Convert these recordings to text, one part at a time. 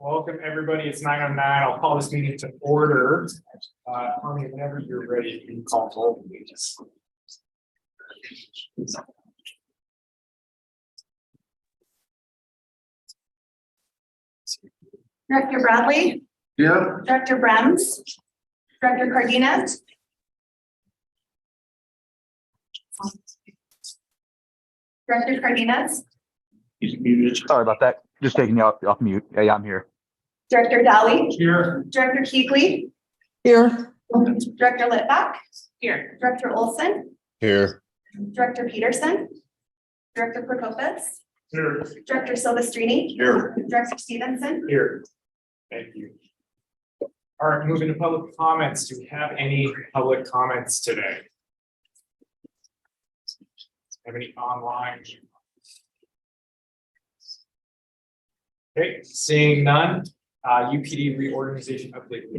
Welcome, everybody. It's 9:09. I'll call this meeting to order. Tony, whenever you're ready, you can call roll, please. Director Bradley, Yeah. Director Brems, Director Cardenas. Director Cardenas, Sorry about that. Just taking you off mute. Yeah, I'm here. Director Daly, Here. Director Keegley, Here. Director Litback. Here. Director Olson, Here. Director Peterson, Director Prokopis, Here. Director Silvestrini. Here. Director Stevenson. Here. Thank you. All right, moving to public comments. Do we have any public comments today? Have any online? Okay, seeing none, UPD reorganization update.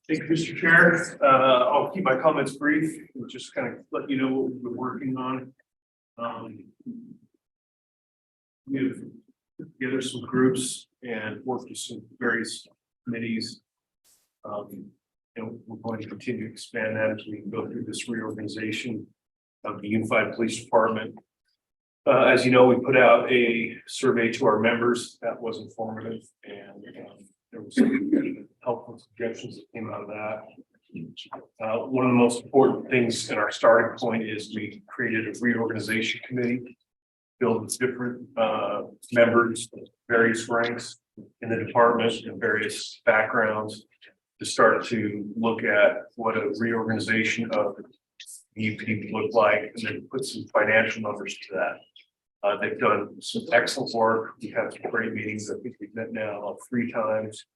Thank you, Mr. Chair. I'll keep my comments brief and just kind of let you know what we've been working on. We've put together some groups and worked with some various committees. And we're going to continue to expand that as we go through this reorganization of the Unified Police Department. As you know, we put out a survey to our members that was informative, and there was some helpful suggestions that came out of that. One of the most important things in our starting point is we created a reorganization committee filled with different members, various ranks in the department and various backgrounds to start to look at what a reorganization of the UPD would look like, and then put some financial numbers to that. They've done some excellent work. We've had some great meetings. I think we've met now 3 times.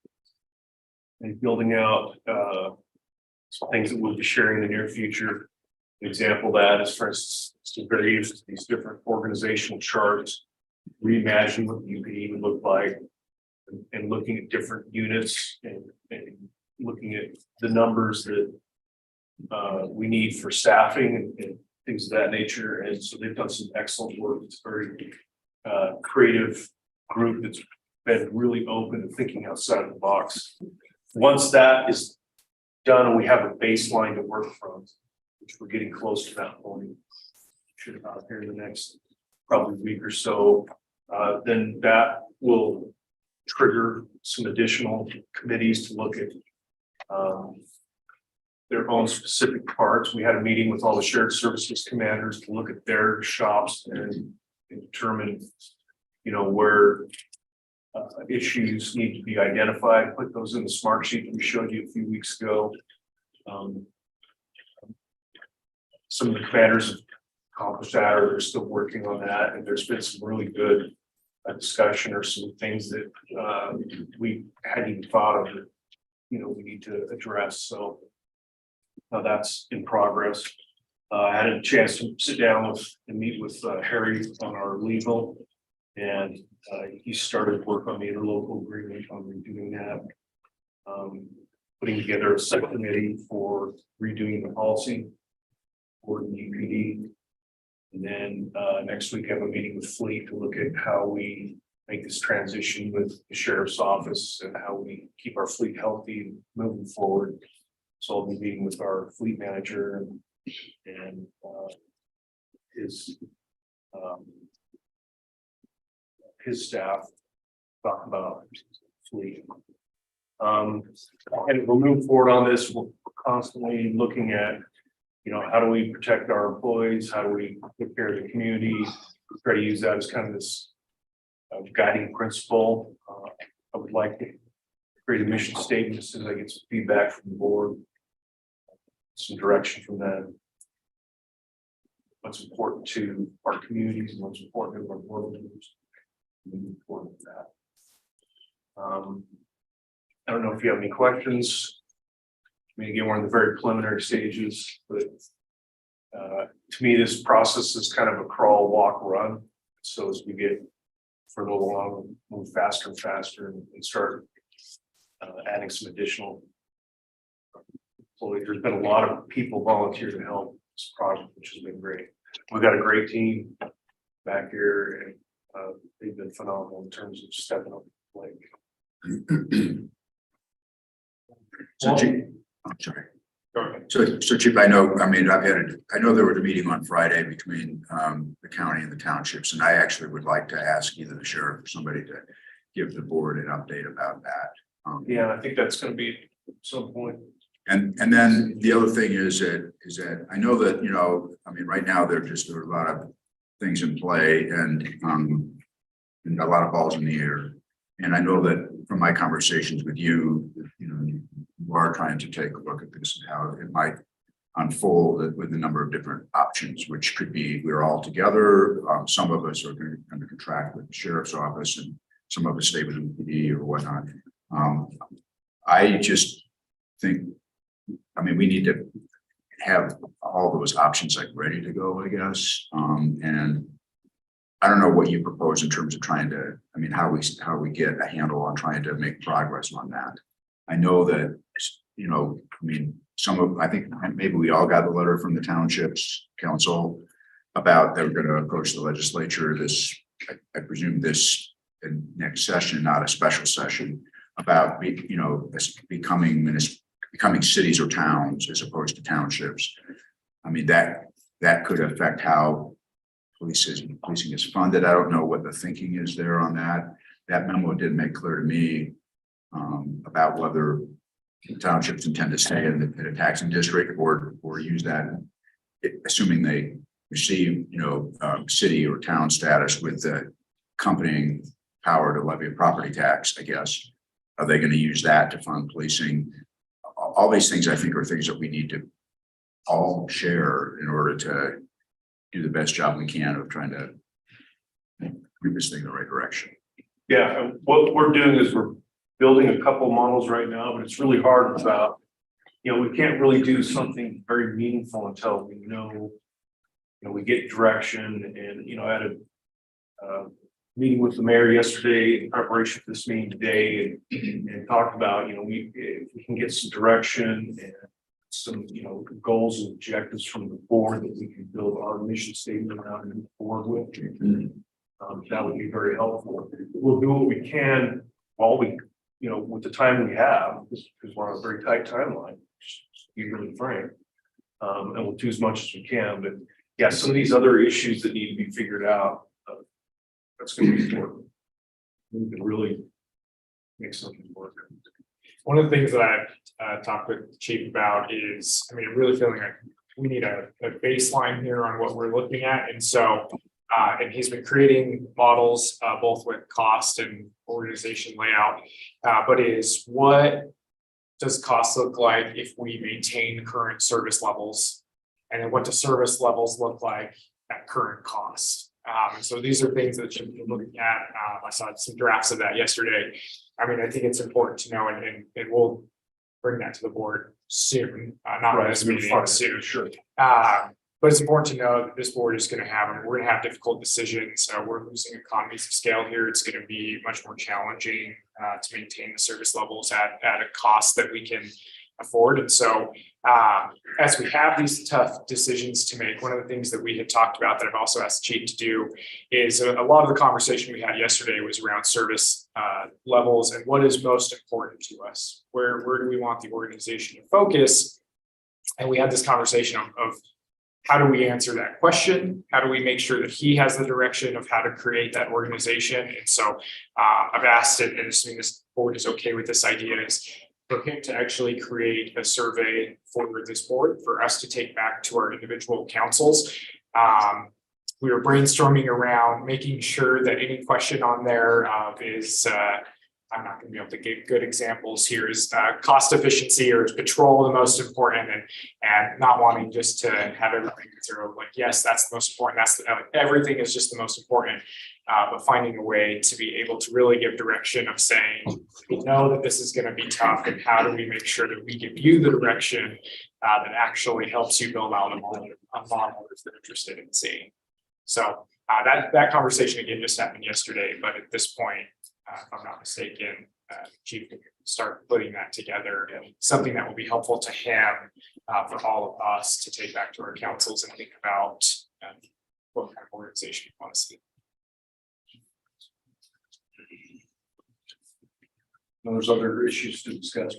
And building out some things that we'll be sharing in the near future. An example of that is, for instance, some various these different organizational charts, reimagine what the UPD would look like, and looking at different units and looking at the numbers that we need for staffing and things of that nature. And so they've done some excellent work. It's a very creative group that's been really open and thinking outside of the box. Once that is done and we have a baseline to work from, which we're getting close to that point, should about here in the next probably week or so, then that will trigger some additional committees to look at their own specific parts. We had a meeting with all the shared services commanders to look at their shops and determine, where issues need to be identified, put those in the smart sheet that we showed you a few weeks ago. Some of the commanders have accomplished that, or they're still working on that, and there's been some really good discussion or some things that we hadn't even thought of that we need to address. So that's in progress. I had a chance to sit down and meet with Harry on our legal, and he started work on the interlocal agreement on redoing that, putting together a subcommittee for redoing the policy for the UPD. And then next week I have a meeting with Fleet to look at how we make this transition with the sheriff's office and how we keep our fleet healthy moving forward. So I'll be meeting with our fleet manager and his staff, talk about fleet. And we'll move forward on this. We're constantly looking at, how do we protect our employees? How do we take care of the community? We try to use that as kind of this guiding principle. I would like to create a mission statement as soon as I get some feedback from the board, some direction from them. What's important to our communities and what's important to our board members. Moving forward with that. I don't know if you have any questions. Again, we're in the very preliminary stages, but to me, this process is kind of a crawl, walk, run. So as we get further along, move faster and faster and start adding some additional employees. There's been a lot of people volunteer to help this project, which has been great. we've got a great team back here, and they've been phenomenal in terms of stepping up the plate. So Chief, I'm sorry. Go ahead. So Chief, I know there was a meeting on Friday between the county and the townships, and I actually would like to ask either the sheriff or somebody to give the board an update about that. Yeah, I think that's going to be at some point. And then the other thing is that I know that, right now there are a lot of things in play and a lot of balls in the air. And I know that from my conversations with you, you are trying to take a look at this and how it might unfold with a number of different options, which could be we're all together. Some of us are going to contract with the sheriff's office and some of us stay with UPD or whatnot. I just think, we need to have all those options like ready to go, I guess. And I don't know what you propose in terms of trying to, how we get a handle on trying to make progress on that. I know that, I think maybe we all got the letter from the Townships Council about they're going to approach the legislature I presume this next session, not a special session, about becoming cities or towns as opposed to townships. That could affect how policing is funded. I don't know what the thinking is there on that. That memo didn't make clear to me about whether townships intend to stay in a taxing district or use that, assuming they receive, city or town status with the accompanying power to levy a property tax, I guess. Are they going to use that to fund policing? All these things, I think, are things that we need to all share in order to do the best job we can of trying to move this thing in the right direction. Yeah, and what we're doing is we're building a couple models right now, but it's really hard about, we can't really do something very meaningful until we know, we get direction. And, I had a meeting with the mayor yesterday in preparation for this meeting today and talked about, if we can get some direction and some, goals and objectives from the board that we can build our mission statement around and move forward with. That would be very helpful. We'll do what we can while we, with the time we have, because we're on a very tight timeline, just to be really frank. And we'll do as much as we can. But yeah, some of these other issues that need to be figured out, that's going to be important. We can really make something work. One of the things that I've talked with the chief about is, I'm really feeling like we need a baseline here on what we're looking at. And so, and he's been creating models, both with cost and organization layout, but what does cost look like if we maintain current service levels? And then what do service levels look like at current cost? And so these are things that you're looking at. I saw some drafts of that yesterday. I think it's important to know, and we'll bring that to the board soon, not right, this meeting, soon. Sure. But it's important to know that this board is going to have, we're going to have difficult decisions. We're losing economies of scale here. It's going to be much more challenging to maintain the service levels at a cost that we can afford. And so as we have these tough decisions to make, one of the things that we had talked about that I've also asked the chief to do is a lot of the conversation we had yesterday was around service levels and what is most important to us. Where do we want the organization to focus? And we had this conversation of how do we answer that question? How do we make sure that he has the direction of how to create that organization? And so I've asked it, and assuming this board is okay with this idea, is for him to actually create a survey for this board for us to take back to our individual councils. We were brainstorming around making sure that any question on there is, I'm not going to be able to give good examples here, is cost efficiency or is patrol the most important, and not wanting just to have everything zero, like, yes, that's the most important. Everything is just the most important. But finding a way to be able to really give direction of saying, we know that this is going to be tough, and how do we make sure that we give you the direction that actually helps you build out a model that you're interested in seeing. So that conversation again just happened yesterday, but at this point, if I'm not mistaken, chief can start putting that together, and something that will be helpful to him for all of us to take back to our councils and think about what kind of organization you want to see. There's other issues to discuss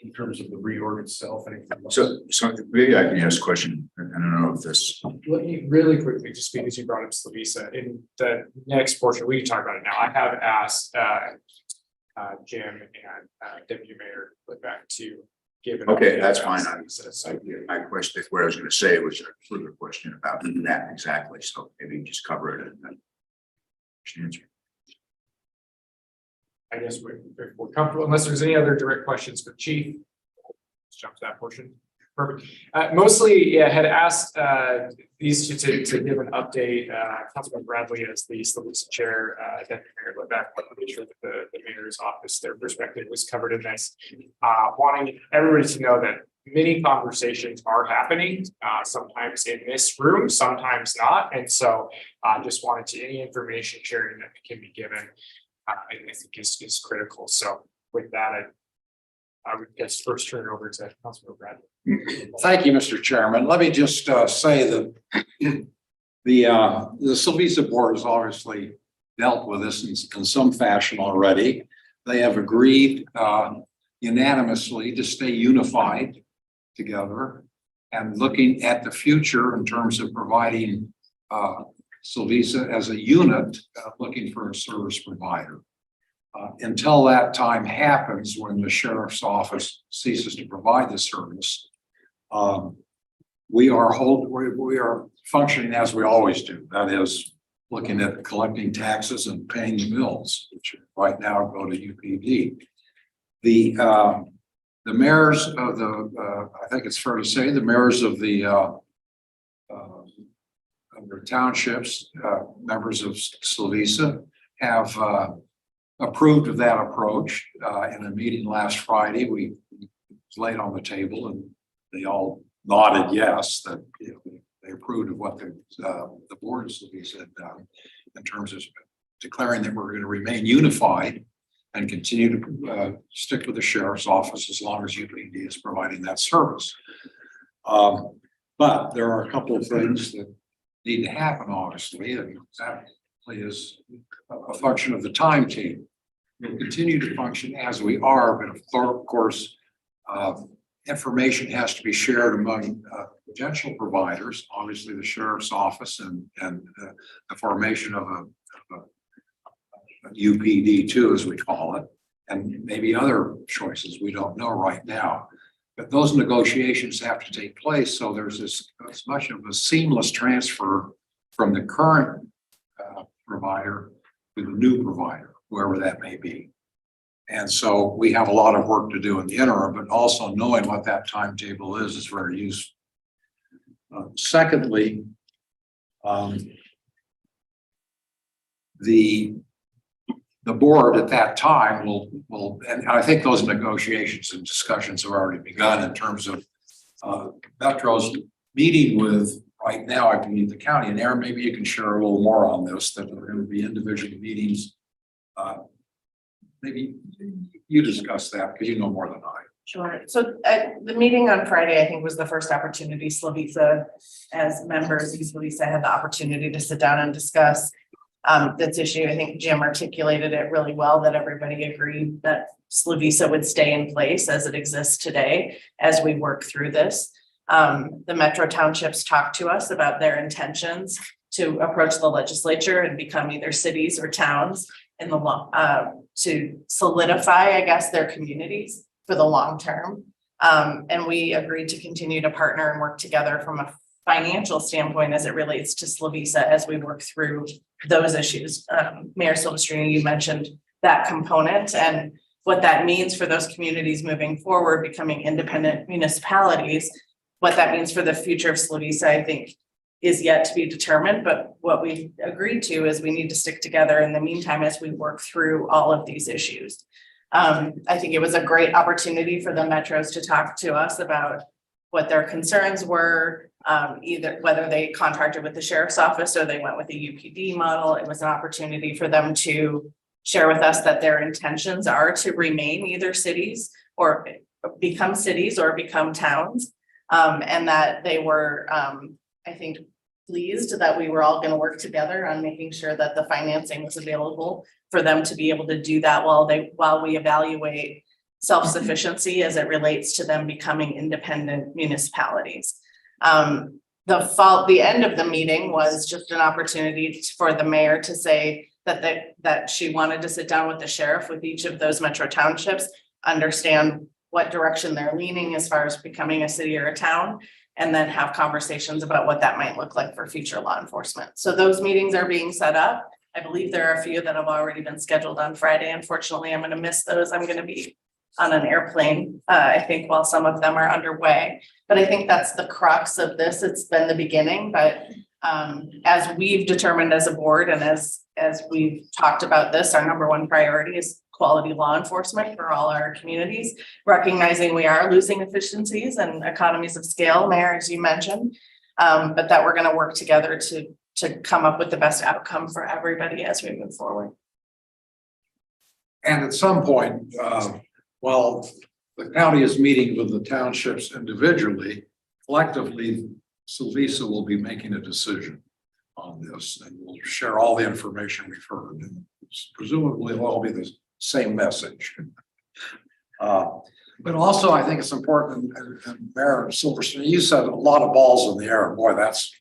in terms of the reorg itself. Anything else? So maybe I can ask a question, and I don't know if this, Let me really quickly, just because you brought up Slovisa, in the next portion, we can talk about it now. I have asked Jim and Deputy Mayor Litvak to give an okay, update that's about fine. Slovisa. So My question, what I was gonna say was a further question about that exactly, so maybe just cover it and then answer. I guess if we're comfortable, unless there's any other direct questions for Chief. Let's jump to that portion. Perfect. Mostly, yeah, had asked these two to give an update. Councilman Bradley as the Slovisa chair, Deputy Mayor Litvak, wanted to make sure that the mayor's office, their perspective was covered in this. Wanting everybody to know that many conversations are happening, sometimes in this room, sometimes not. And so just wanted to, any information sharing that can be given, I think is critical. So with that, I would guess first turn it over to Councilman Bradley. Thank you, Mr. Chairman. Let me just say that the Slovisa board has obviously dealt with this in some fashion already. They have agreed unanimously to stay unified together and looking at the future in terms of providing Slovisa as a unit, looking for a service provider. Until that time happens, when the sheriff's office ceases to provide the service, we are functioning as we always do. That is, looking at collecting taxes and paying the bills, which right now go to UPD. The mayors of the, I think it's fair to say, the mayors of the townships, members of Slovisa, have approved of that approach in a meeting last Friday. We laid on the table and they all nodded yes, that they approved of what the board of Slovisa had done in terms of declaring that we're going to remain unified and continue to stick with the sheriff's office as long as UPD is providing that service. But there are a couple of things that need to happen, obviously, and that is a function of the timetable. We'll continue to function as we are, but of course, information has to be shared among potential providers, obviously the sheriff's office and the formation of a UPD too, as we call it, and maybe other choices we don't know right now. But those negotiations have to take place, so there's as much of a seamless transfer from the current provider to the new provider, whoever that may be. And so we have a lot of work to do in the interim, but also knowing what that timetable is very useful. Secondly, the board at that time will, and I think those negotiations and discussions have already begun in terms of Metro's meeting with, right now, I believe, the county. And Aaron, maybe you can share a little more on this, that there are going to be individual meetings. Maybe you discuss that because you know more than I. Sure. So the meeting on Friday, I think, was the first opportunity Slovisa, as members of Slovisa, had the opportunity to sit down and discuss this issue. I think Jim articulated it really well, that everybody agreed that Slovisa would stay in place as it exists today as we work through this. The Metro townships talked to us about their intentions to approach the legislature and become either cities or towns in the to solidify, I guess, their communities for the long term. And we agreed to continue to partner and work together from a financial standpoint as it relates to Slovisa as we work through those issues. Mayor Silvestrini, you mentioned that component and what that means for those communities moving forward, becoming independent municipalities. What that means for the future of Slovisa, I think, is yet to be determined. But what we agreed to is we need to stick together in the meantime as we work through all of these issues. I think it was a great opportunity for the metros to talk to us about what their concerns were, either whether they contracted with the sheriff's office or they went with the UPD model. It was an opportunity for them to share with us that their intentions are to remain either cities or become towns, and that they were, I think, pleased that we were all gonna work together on making sure that the financing was available for them to be able to do that while we evaluate self-sufficiency as it relates to them becoming independent municipalities. The end of the meeting was just an opportunity for the mayor to say that she wanted to sit down with the sheriff with each of those metro townships, understand what direction they're leaning as far as becoming a city or a town, and then have conversations about what that might look like for future law enforcement. So those meetings are being set up. I believe there are a few that have already been scheduled on Friday. Unfortunately, I'm going to miss those. I'm going to be on an airplane, I think, while some of them are underway. But I think that's the crux of this. It's been the beginning, but as we've determined as a board and as we've talked about this, our number one priority is quality law enforcement for all our communities, recognizing we are losing efficiencies and economies of scale, Mayor, as you mentioned, but that we're going to work together to come up with the best outcome for everybody as we move forward. And at some point, while the county is meeting with the townships individually, collectively, Sylvisa will be making a decision on this, and we'll share all the information we've heard. And presumably it'll all be the same message. But also I think it's important, and Mayor Silverstein, you said a lot of balls in the air. Boy, that's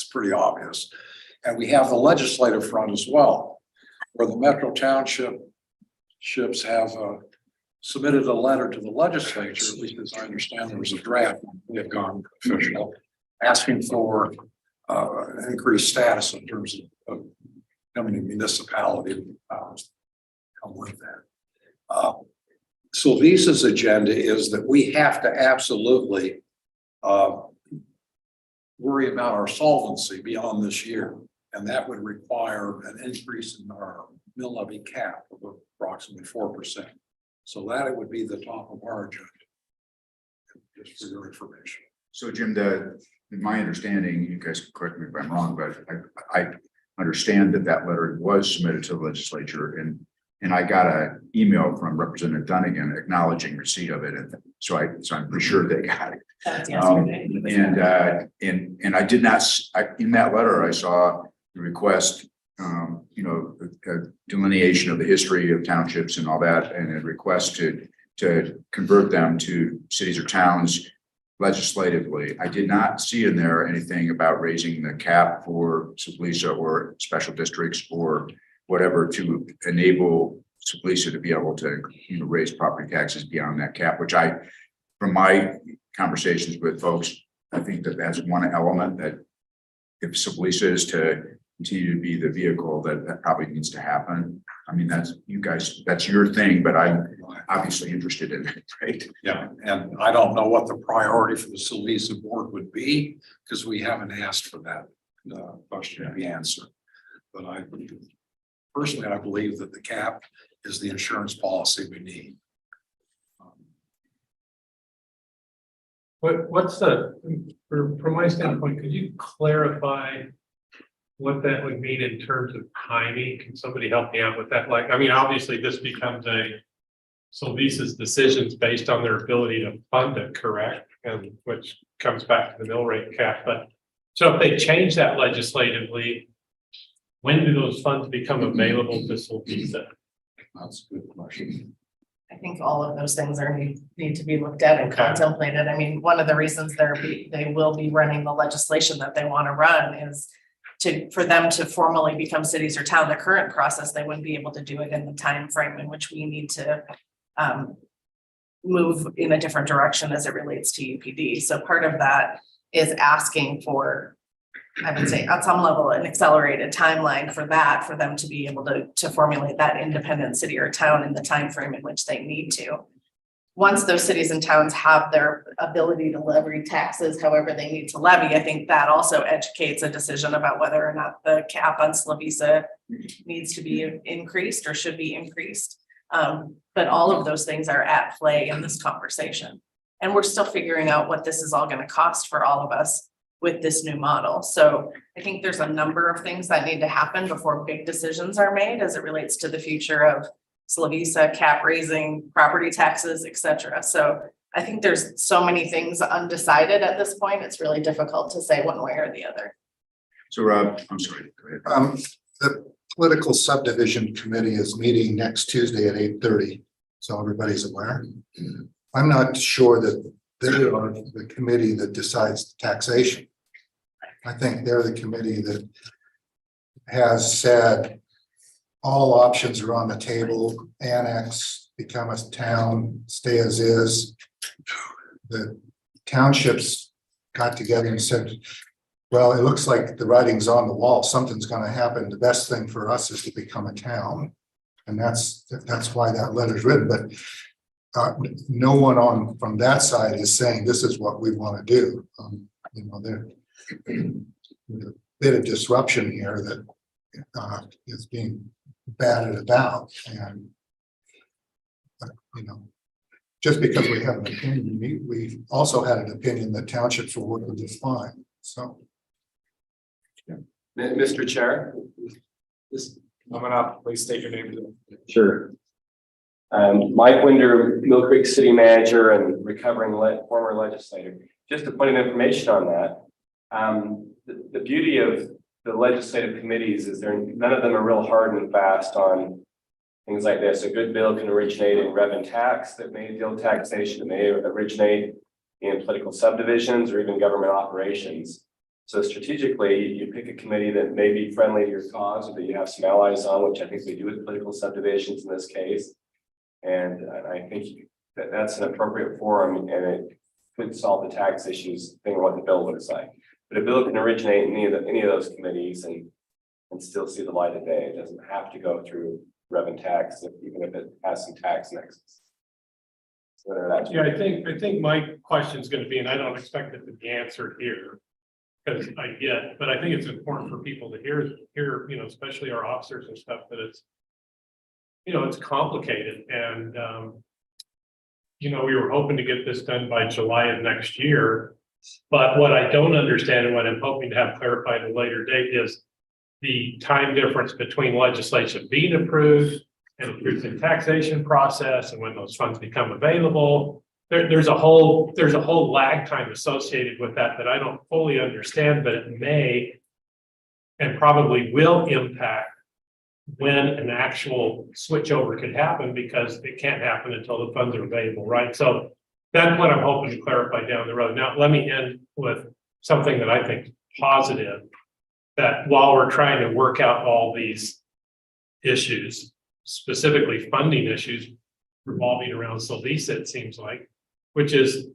pretty obvious. And we have the legislative front as well, where the Metro Townships have submitted a letter to the legislature, at least as I understand, there was a draft, we have gone official, asking for an increased status in terms of becoming a municipality. Come with that. Sylvisa's agenda is that we have to absolutely worry about our solvency beyond this year. And that would require an increase in our mill levy cap of approximately 4%. So that it would be the top of our agenda, just for your information. So Jim, in my understanding, you guys can correct me if I'm wrong, but I understand that letter was submitted to the legislature, and I got an email from Representative Dunnigan acknowledging receipt of it, and so I'm pretty sure they got it. That's yesterday. And I did not, in that letter, I saw the request, a delineation of the history of townships and all that, and a request to convert them to cities or towns legislatively. I did not see in there anything about raising the cap for Sylvisa or special districts or whatever to enable Sylvisa to be able to raise property taxes beyond that cap, which from my conversations with folks, I think that's one element that if Sylvisa is to continue to be the vehicle, that probably needs to happen. I mean, that's your thing, but I'm obviously interested in it, right? Yeah, and I don't know what the priority for the Sylvisa board would be, because we haven't asked for that question to be answered. But personally, I believe that the cap is the insurance policy we need. What's from my standpoint, could you clarify what that would mean in terms of timing? Can somebody help me out with that? Like, I mean, obviously this becomes Sylvisa's decisions based on their ability to fund it, correct? And which comes back to the mill rate cap. But so if they change that legislatively, when do those funds become available to Sylvisa? That's a good question. I think all of those things need to be looked at and contemplated. I mean, one of the reasons they will be running the legislation that they want to run is for them to formally become cities or town. The current process, they wouldn't be able to do it in the time frame in which we need to move in a different direction as it relates to UPD. So part of that is asking for, I would say at some level, an accelerated timeline for them to be able to formulate that independent city or town in the time frame in which they need to. Once those cities and towns have their ability to levy taxes however they need to levy, I think that also educates a decision about whether or not the cap on Sylvisa needs to be increased or should be increased. But all of those things are at play in this conversation. And we're still figuring out what this is all going to cost for all of us with this new model. So I think there's a number of things that need to happen before big decisions are made as it relates to the future of Sylvisa, cap raising, property taxes, et cetera. So I think there's so many things undecided at this point. It's really difficult to say one way or the other. So Rob, I'm sorry. Go ahead. The political subdivision committee is meeting next Tuesday at 8:30, so everybody's aware. I'm not sure that they are the committee that decides taxation. I think they're the committee that has said all options are on the table, annex, become a town, stay as is. The townships got together and said, well, it looks like the writing's on the wall. Something's going to happen. The best thing for us is to become a town. And that's why that letter's written. But no one from that side is saying this is what we want to do. You know, there's a bit of disruption here that is being batted about. And, you know, just because we have an opinion, we also had an opinion that townships were working just fine. So. Mr. Chair. Coming up, please state your name. Sure. Mike Winder, Mill Creek City Manager and recovering former legislator. Just a point of information on that. The beauty of the legislative committees is none of them are real hard and fast on things like this. A good bill can originate in rev and tax that may deal with taxation, it may originate in political subdivisions or even government operations. So strategically, you pick a committee that may be friendly to your cause or that you have some allies on, which I think we do with political subdivisions in this case. And I think that's an appropriate forum and it could solve the tax issues, depending on what the bill looks like. But a bill can originate in any of those committees and still see the light of day. It doesn't have to go through rev and tax, even if it has some tax nexus. So Yeah, I think my question is going to be, and I don't expect it to be answered here, because but I think it's important for people to hear, you know, especially our officers and stuff, that it's, you know, it's complicated. And, you know, we were hoping to get this done by July of next year. But what I don't understand and what I'm hoping to have clarified at a later date is the time difference between legislation being approved and the truth in taxation process and when those funds become available. There's a whole lag time associated with that I don't fully understand, but it may and probably will impact when an actual switchover could happen, because it can't happen until the funds are available, right? So that's what I'm hoping to clarify down the road. Now, let me end with something that I think is positive, that while we're trying to work out all these issues, specifically funding issues revolving around Sylvisa, it seems like, which is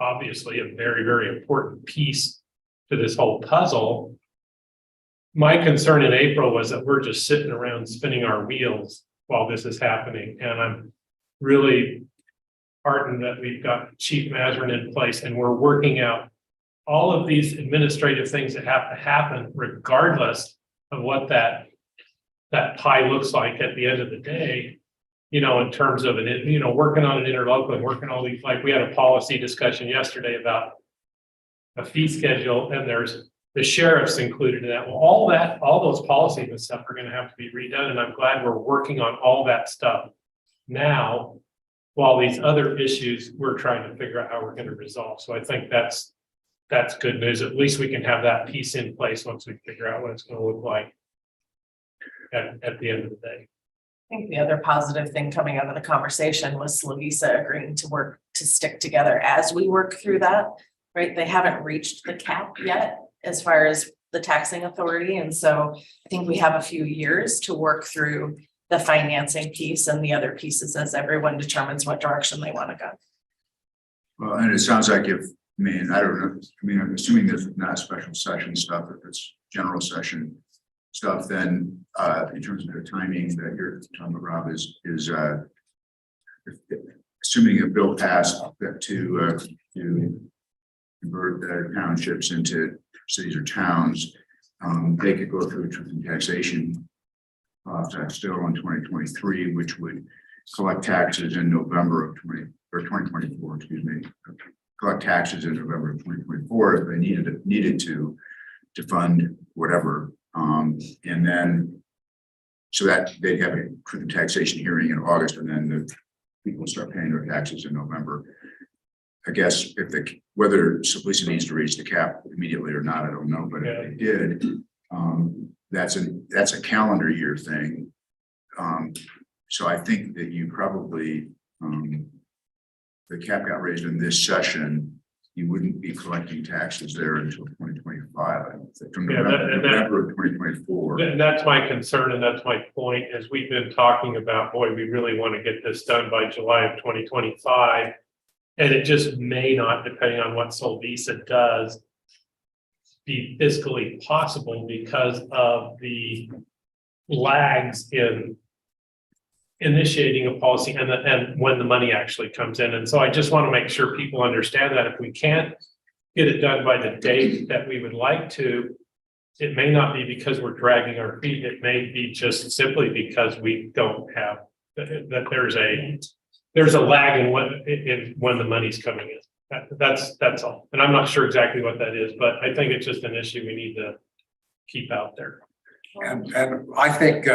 obviously a very, very important piece to this whole puzzle. My concern in April was that we're just sitting around spinning our wheels while this is happening. And I'm really heartened that we've got Chief Mazarin in place and we're working out all of these administrative things that have to happen regardless of what that pie looks like at the end of the day. You know, in terms of it, you know, working on an interlocal and working all these, like we had a policy discussion yesterday about a fee schedule, and there's the sheriff's included in that. Well, all those policies and stuff are going to have to be redone. And I'm glad we're working on all that stuff now, while these other issues we're trying to figure out how we're going to resolve. So I think that's good news. At least we can have that piece in place once we figure out what it's going to look like at the end of the day. I think the other positive thing coming out of the conversation was Sylvisa agreeing to stick together as we work through that, right? They haven't reached the cap yet as far as the taxing authority. And so I think we have a few years to work through the financing piece and the other pieces as everyone determines what direction they want to go. Well, and it sounds like I don't know, I'm assuming there's not special session stuff, if it's general session stuff, then in terms of the timing that you're talking about, Rob, is assuming a bill passed that to convert the townships into cities or towns, they could go through a truth in taxation still in 2023, which would collect taxes in November of 2024, excuse me, collect taxes in November of 2024 if they needed to fund whatever. And then, so that they'd have a truth in taxation hearing in August, and then the people start paying their taxes in November. I guess if whether Lisa needs to raise the cap immediately or not, I don't know, but if they did, that's a calendar year thing. So I think that you probably, the cap got raised in this session, you wouldn't be collecting taxes there until 2025, from November of 2024. And that's my concern, and that's my point, is we've been talking about, boy, we really want to get this done by July of 2025. And it just may not, depending on what Solvisa does, be fiscally possible because of the lags in initiating a policy and when the money actually comes in. And so I just want to make sure people understand that if we can't get it done by the date that we would like to, it may not be because we're dragging our feet. It may be just simply because we don't have, that there's a lag in when the money's coming in. That's all. And I'm not sure exactly what that is, but I think it's just an issue we need to keep out there. And I think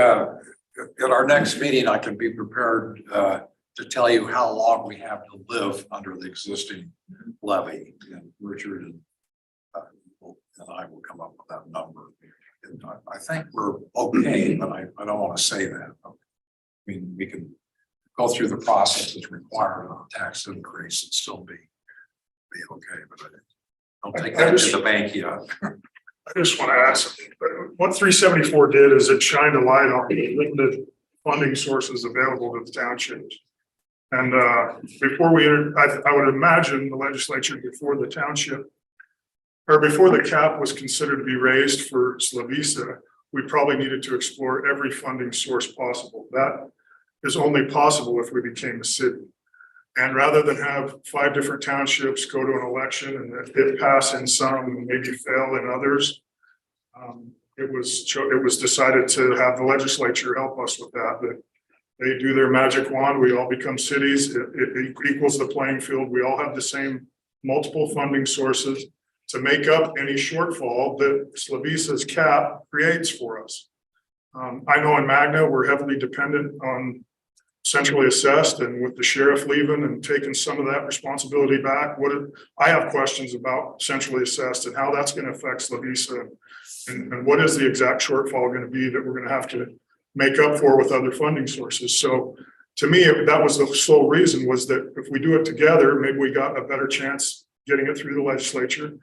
at our next meeting, I can be prepared to tell you how long we have to live under the existing levy. And Richard and I will come up with that number. And I think we're okay, but I don't want to say that. I mean, we can go through the process that's required on tax increase and still be okay, but I don't take that to the bank yet. I just want to add something. What 374 did is it shined a light on the limited funding sources available to the townships. And before I would imagine the legislature before the township or before the cap was considered to be raised for Slovisa, we probably needed to explore every funding source possible. That is only possible if we became a city. And rather than have 5 different townships go to an election and it pass in some and maybe fail in others, it was decided to have the legislature help us with that they do their magic wand, we all become cities, it equals the playing field, we all have the same multiple funding sources to make up any shortfall that Slovisa's cap creates for us. I know in Magna, we're heavily dependent on centrally assessed, and with the sheriff leaving and taking some of that responsibility back, I have questions about centrally assessed and how that's going to affect Slovisa and what is the exact shortfall going to be that we're going to have to make up for with other funding sources. So to me, that was the sole reason, was that if we do it together, maybe we got a better chance getting it through the legislature.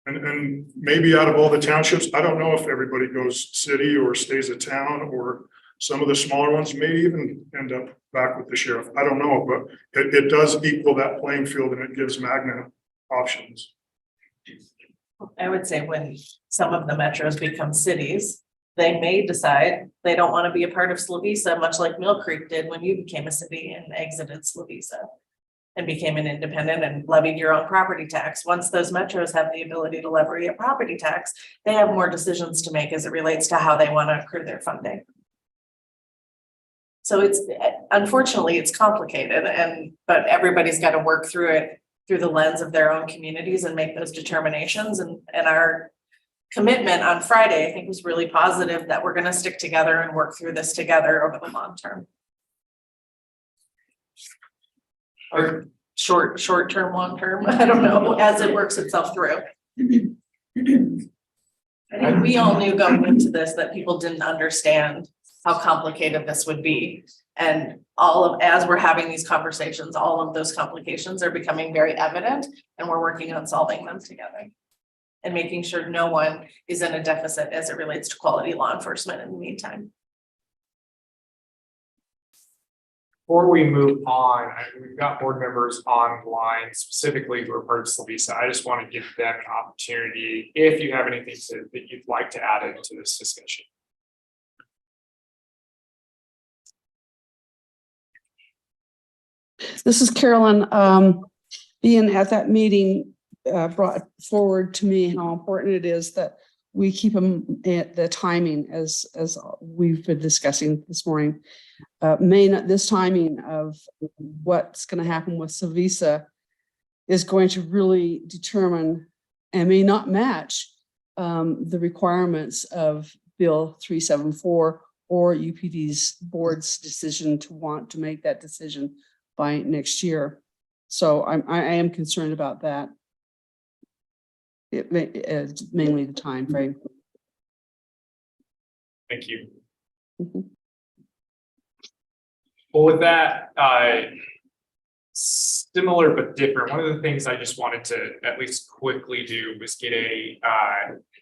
And maybe out of all the townships, I don't know if everybody goes city or stays a town, or some of the smaller ones may even end up back with the sheriff. I don't know, but it does equal that playing field and it gives Magna options. I would say when some of the metros become cities, they may decide they don't want to be a part of Slovisa, much like Mill Creek did when you became a city and exited Slovisa and became an independent and levied your own property tax. Once those metros have the ability to levy a property tax, they have more decisions to make as it relates to how they want to accrue their funding. So it's, unfortunately, it's complicated, but everybody's got to work through it through the lens of their own communities and make those determinations. And our commitment on Friday, I think, was really positive that we're going to stick together and work through this together over the long term. Or short term, long term, I don't know, as it works itself through. I think we all knew going into this that people didn't understand how complicated this would be. And as we're having these conversations, all of those complications are becoming very evident, and we're working on solving them together and making sure no one is in a deficit as it relates to quality law enforcement in the meantime. Before we move on, we've got board members online specifically who are part of Slovisa. I just want to give them an opportunity if you have anything that you'd like to add into this discussion. This is Carolyn. Being at that meeting brought forward to me how important it is that we keep them at the timing as we've been discussing this morning. This timing of what's going to happen with Slovisa is going to really determine and may not match the requirements of Bill 374 or UPD's board's decision to want to make that decision by next year. So I am concerned about that. It's mainly the time frame. Thank you. Mhm. Well, with that, similar but different, one of the things I just wanted to at least quickly do was get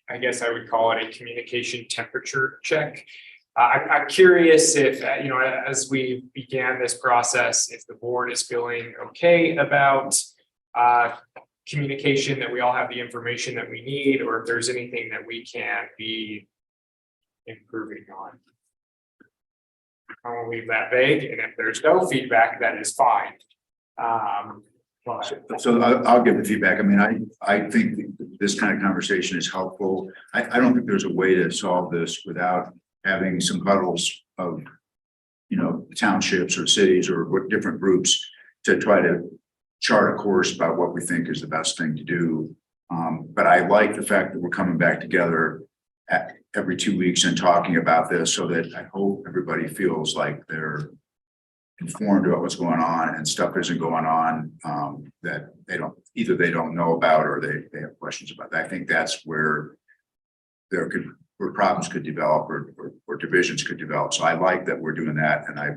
I guess I would call it a communication temperature check. I'm curious if, as we began this process, if the board is feeling okay about communication, that we all have the information that we need, or if there's anything that we can be improving on. I won't leave that vague, and if there's no feedback, that is fine. So I'll give the feedback. I mean, I think this kind of conversation is helpful. I don't think there's a way to solve this without having some huddles of, townships or cities or what different groups to try to chart a course about what we think is the best thing to do. But I like the fact that we're coming back together every 2 weeks and talking about this, so that I hope everybody feels like they're informed about what's going on and stuff isn't going on that they don't know about, or they have questions about that. I think that's where where problems could develop or divisions could develop. So I like that we're doing that, and I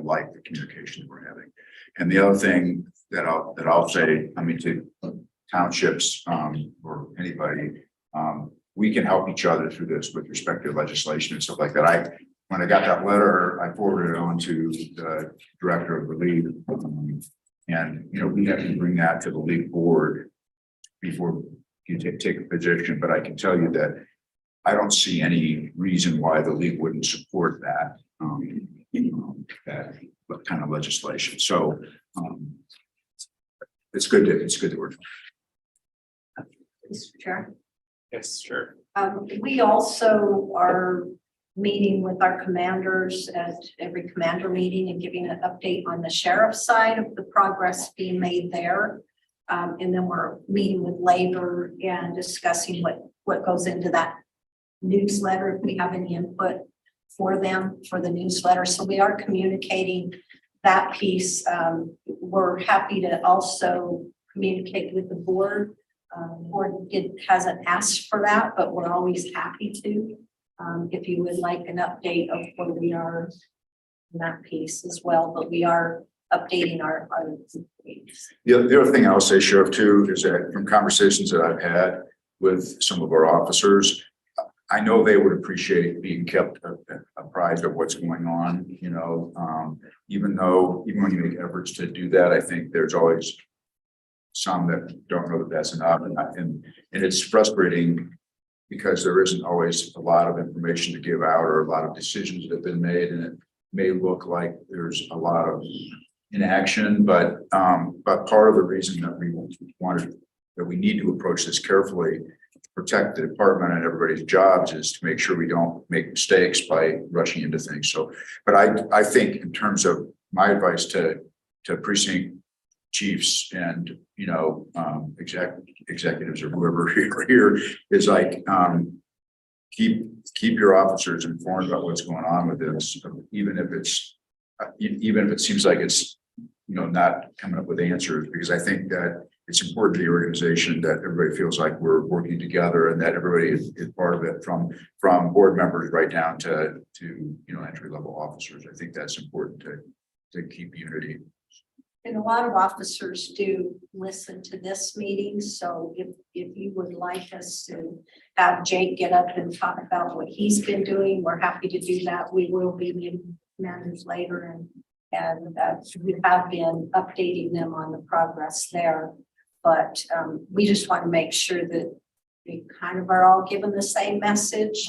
like the communication that we're having. And the other thing that I'll say, I mean, to townships or anybody, we can help each other through this with respect to legislation and stuff like that. When I got that letter, I forwarded it on to the director of the league. And, we have to bring that to the league board before you take a position. But I can tell you that I don't see any reason why the league wouldn't support that, that kind of legislation. So it's good that we're. Mr. Chair. Yes, sure. We also are meeting with our commanders at every commander meeting and giving an update on the sheriff's side of the progress being made there. And then we're meeting with labor and discussing what goes into that newsletter, if we have any input for them for the newsletter. So we are communicating that piece. We're happy to also communicate with the board. Board hasn't asked for that, but we're always happy to. If you would like an update of where we are in that piece as well, but we are updating our The other thing I'll say, Sheriff, too, is that from conversations that I've had with some of our officers, I know they would appreciate being kept apprised of what's going on, even when you make efforts to do that, I think there's always some that don't know that that's enough. And it's frustrating because there isn't always a lot of information to give out or a lot of decisions that have been made. And it may look like there's a lot of inaction, but part of the reason that we need to approach this carefully, protect the department and everybody's jobs, is to make sure we don't make mistakes by rushing into things. So, but I think in terms of my advice to precinct chiefs and, executives or whoever here is like, keep your officers informed about what's going on with this, even if it seems like it's, not coming up with answers, because I think that it's important to the organization that everybody feels like we're working together and that everybody is part of it, from board members right down to entry level officers. I think that's important to keep unity. And a lot of officers do listen to this meeting. So if you would like us to have Jake get up and talk about what he's been doing, we're happy to do that. We will be meeting commanders later, and we have been updating them on the progress there. But we just want to make sure that we kind of are all given the same message.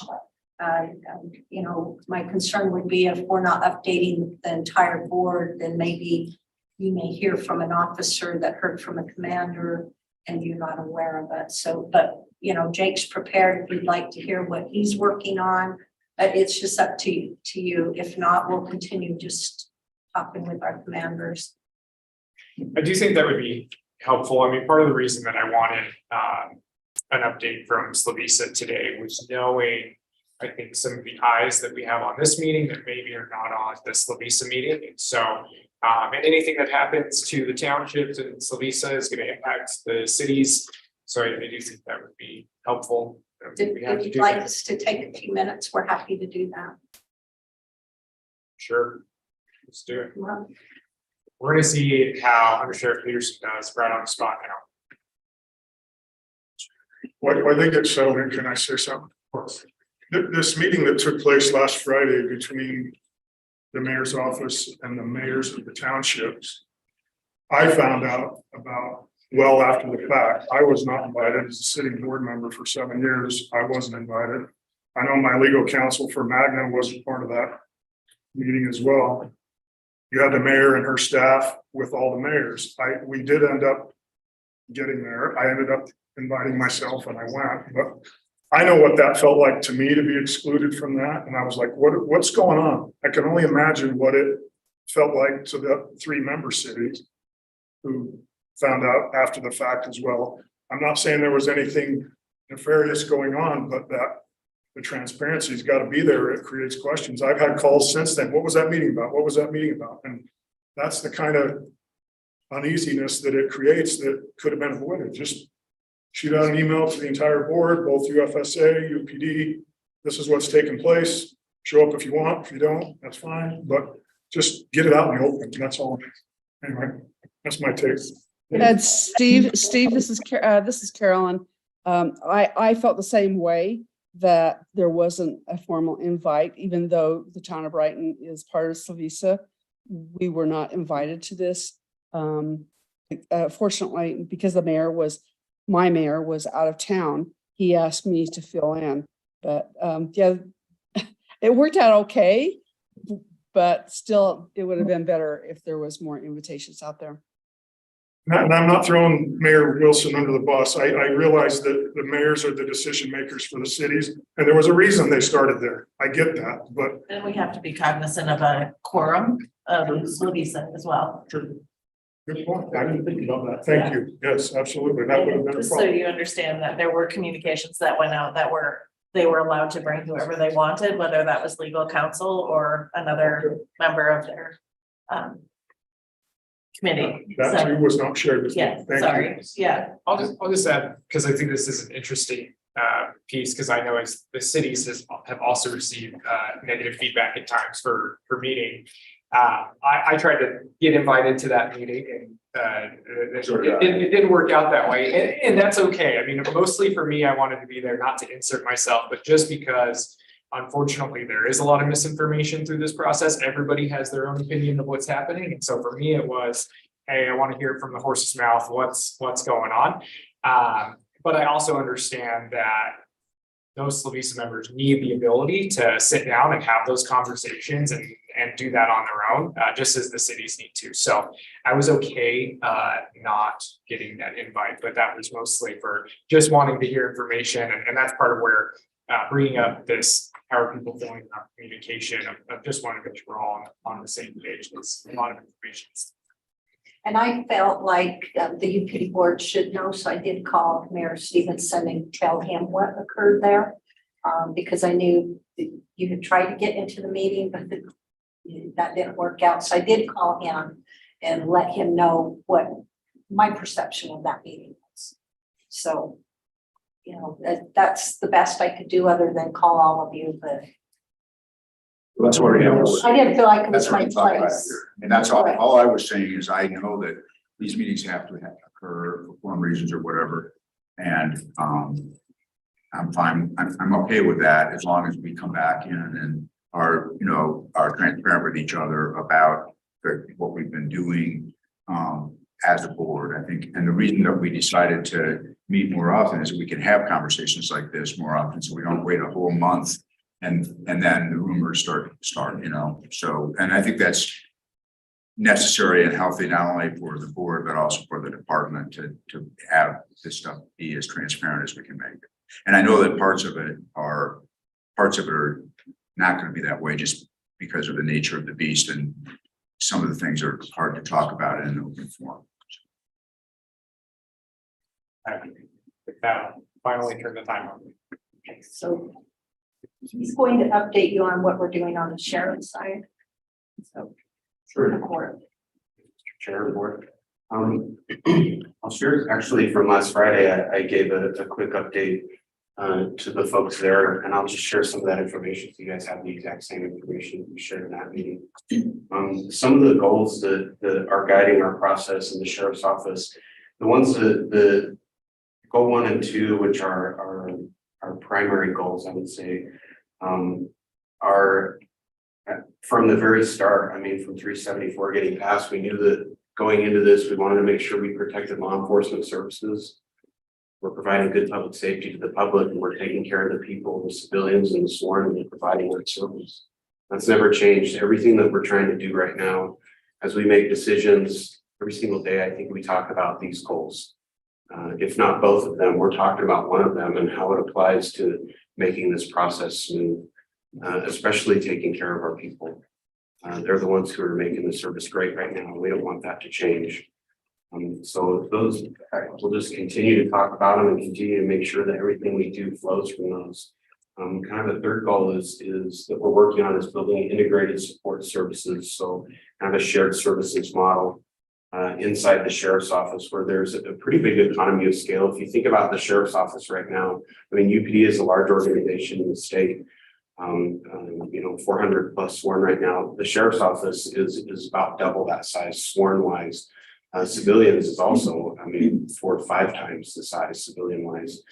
My concern would be if we're not updating the entire board, then maybe you may hear from an officer that heard from a commander and you're not aware of it. So, but Jake's prepared if you'd like to hear what he's working on. It's just up to you. If not, we'll continue just talking with our commanders. I do think that would be helpful. I mean, part of the reason that I wanted an update from Slavisa today was knowing, I think, some of the eyes that we have on this meeting that maybe are not on the Slavisa meeting. And so And anything that happens to the townships and Slovisa is gonna impact the cities. So I do think that would be helpful. We have If to you'd do like that. us to take a few minutes, we're happy to do that. Sure. Let's do it. Well, We're gonna see how Under Sheriff Peterson does right on the spot now. Why they get settled in, can I say something? Of course. This meeting that took place last Friday between the mayor's office and the mayors of the townships, I found out about well after the fact. I was not invited as a sitting board member for 7 years. I wasn't invited. I know my legal counsel for Magna wasn't part of that meeting as well. You had the mayor and her staff with all the mayors. We did end up getting there. I ended up inviting myself and I went, but I know what that felt like to me to be excluded from that. And I was like, what's going on? I can only imagine what it felt like to the 3 member cities who found out after the fact as well. I'm not saying there was anything nefarious going on, but that the transparency's got to be there. It creates questions. I've had calls since then. What was that meeting about? What was that meeting about? And that's the kind of uneasiness that it creates that could have been avoided. Just shoot out an email to the entire board, both UFSA, UPD. This is what's taking place. Show up if you want. If you don't, that's fine. But just get it out in the open. That's all. Anyway, that's my take. And Steve, this is Carolyn. I felt the same way, that there wasn't a formal invite, even though the town of Brighton is part of Slovisa. We were not invited to this. Fortunately, because my mayor was out of town, he asked me to fill in. But yeah, it worked out okay, but still, it would have been better if there was more invitations out there. And I'm not throwing Mayor Wilson under the bus. I realize that the mayors are the decision makers for the cities, and there was a reason they started there. I get that, but. And we have to be cognizant of a quorum of Slovisa as well. True. Good point. I didn't think about that. Thank you. Yes, absolutely. That would have been a Just so problem. you understand that there were communications that went out that they were allowed to bring whoever they wanted, whether that was legal counsel or another member of their committee. That So, too was not shared with me. yeah, Thank sorry, you. yeah. I'll just add, because I think this is an interesting piece, because I know the cities have also received negative feedback at times for meeting. I tried to get invited to that meeting and it didn't work out that way, and that's okay. I mean, mostly for me, I wanted to be there not to insert myself, but just because unfortunately there is a lot of misinformation through this process. Everybody has their own opinion of what's happening, and so for me it was, hey, I want to hear it from the horse's mouth what's going on. But I also understand that those Slovisa members need the ability to sit down and have those conversations and do that on their own, just as the cities need to. So I was okay not getting that invite, but that was mostly for just wanting to hear information. And that's part of where bringing up this, how are people feeling about communication, of just wanting to make sure we're all on the same page. There's a lot of information. And I felt like the UPD board should know, so I did call Mayor Stevenson and tell him what occurred there. Because I knew that you had tried to get into the meeting, but that didn't work out. So I did call him and let him know what my perception of that meeting was. So, you know, that's the best I could do other than call all of you, but That's what I didn't feel like it was That's what my I'm talking about place. here. And that's all I was saying is I know that these meetings have to occur for one reasons or whatever. And I'm fine. I'm okay with that as long as we come back in and are transparent with each other about what we've been doing as a board, I think. And the reason that we decided to meet more often is we can have conversations like this more often, so we don't wait a whole month and then the rumors start, so, and I think that's necessary and healthy, not only for the board, but also for the department to have this stuff be as transparent as we can make it. And I know that parts of it are not going to be that way just because of the nature of the beast, and some of the things are hard to talk about in an open forum. With that, finally turn the time on. Okay, so he's going to update you on what we're doing on the sheriff's side. So. Sure. the court. Chair Board. I'll share, actually from last Friday, I gave a quick update to the folks there, and I'll just share some of that information so you guys have the exact same information we shared in that meeting. Some of the goals that are guiding our process in the Sheriff's Office, the ones the goal 1 and 2, which are our primary goals, I would say, are from the very start. I mean, from 374 getting passed, we knew that going into this, we wanted to make sure we protected law enforcement services. We're providing good public safety to the public, and we're taking care of the people, the civilians and the sworn, and providing that service. That's never changed. Everything that we're trying to do right now, as we make decisions every single day, I think we talk about these goals. If not both of them, we're talking about one of them and how it applies to making this process smooth, especially taking care of our people. They're the ones who are making the service great right now. We don't want that to change. So those, we'll just continue to talk about them and continue to make sure that everything we do flows from those. Kind of the third goal is that we're working on is building integrated support services. So kind of a shared services model inside the Sheriff's Office, where there's a pretty big economy of scale. If you think about the Sheriff's Office right now, I mean, UPD is a large organization in the state. 400 plus sworn right now. The Sheriff's Office is about double that size sworn wise. Civilians is also, 4 to 5 times the size civilian wise.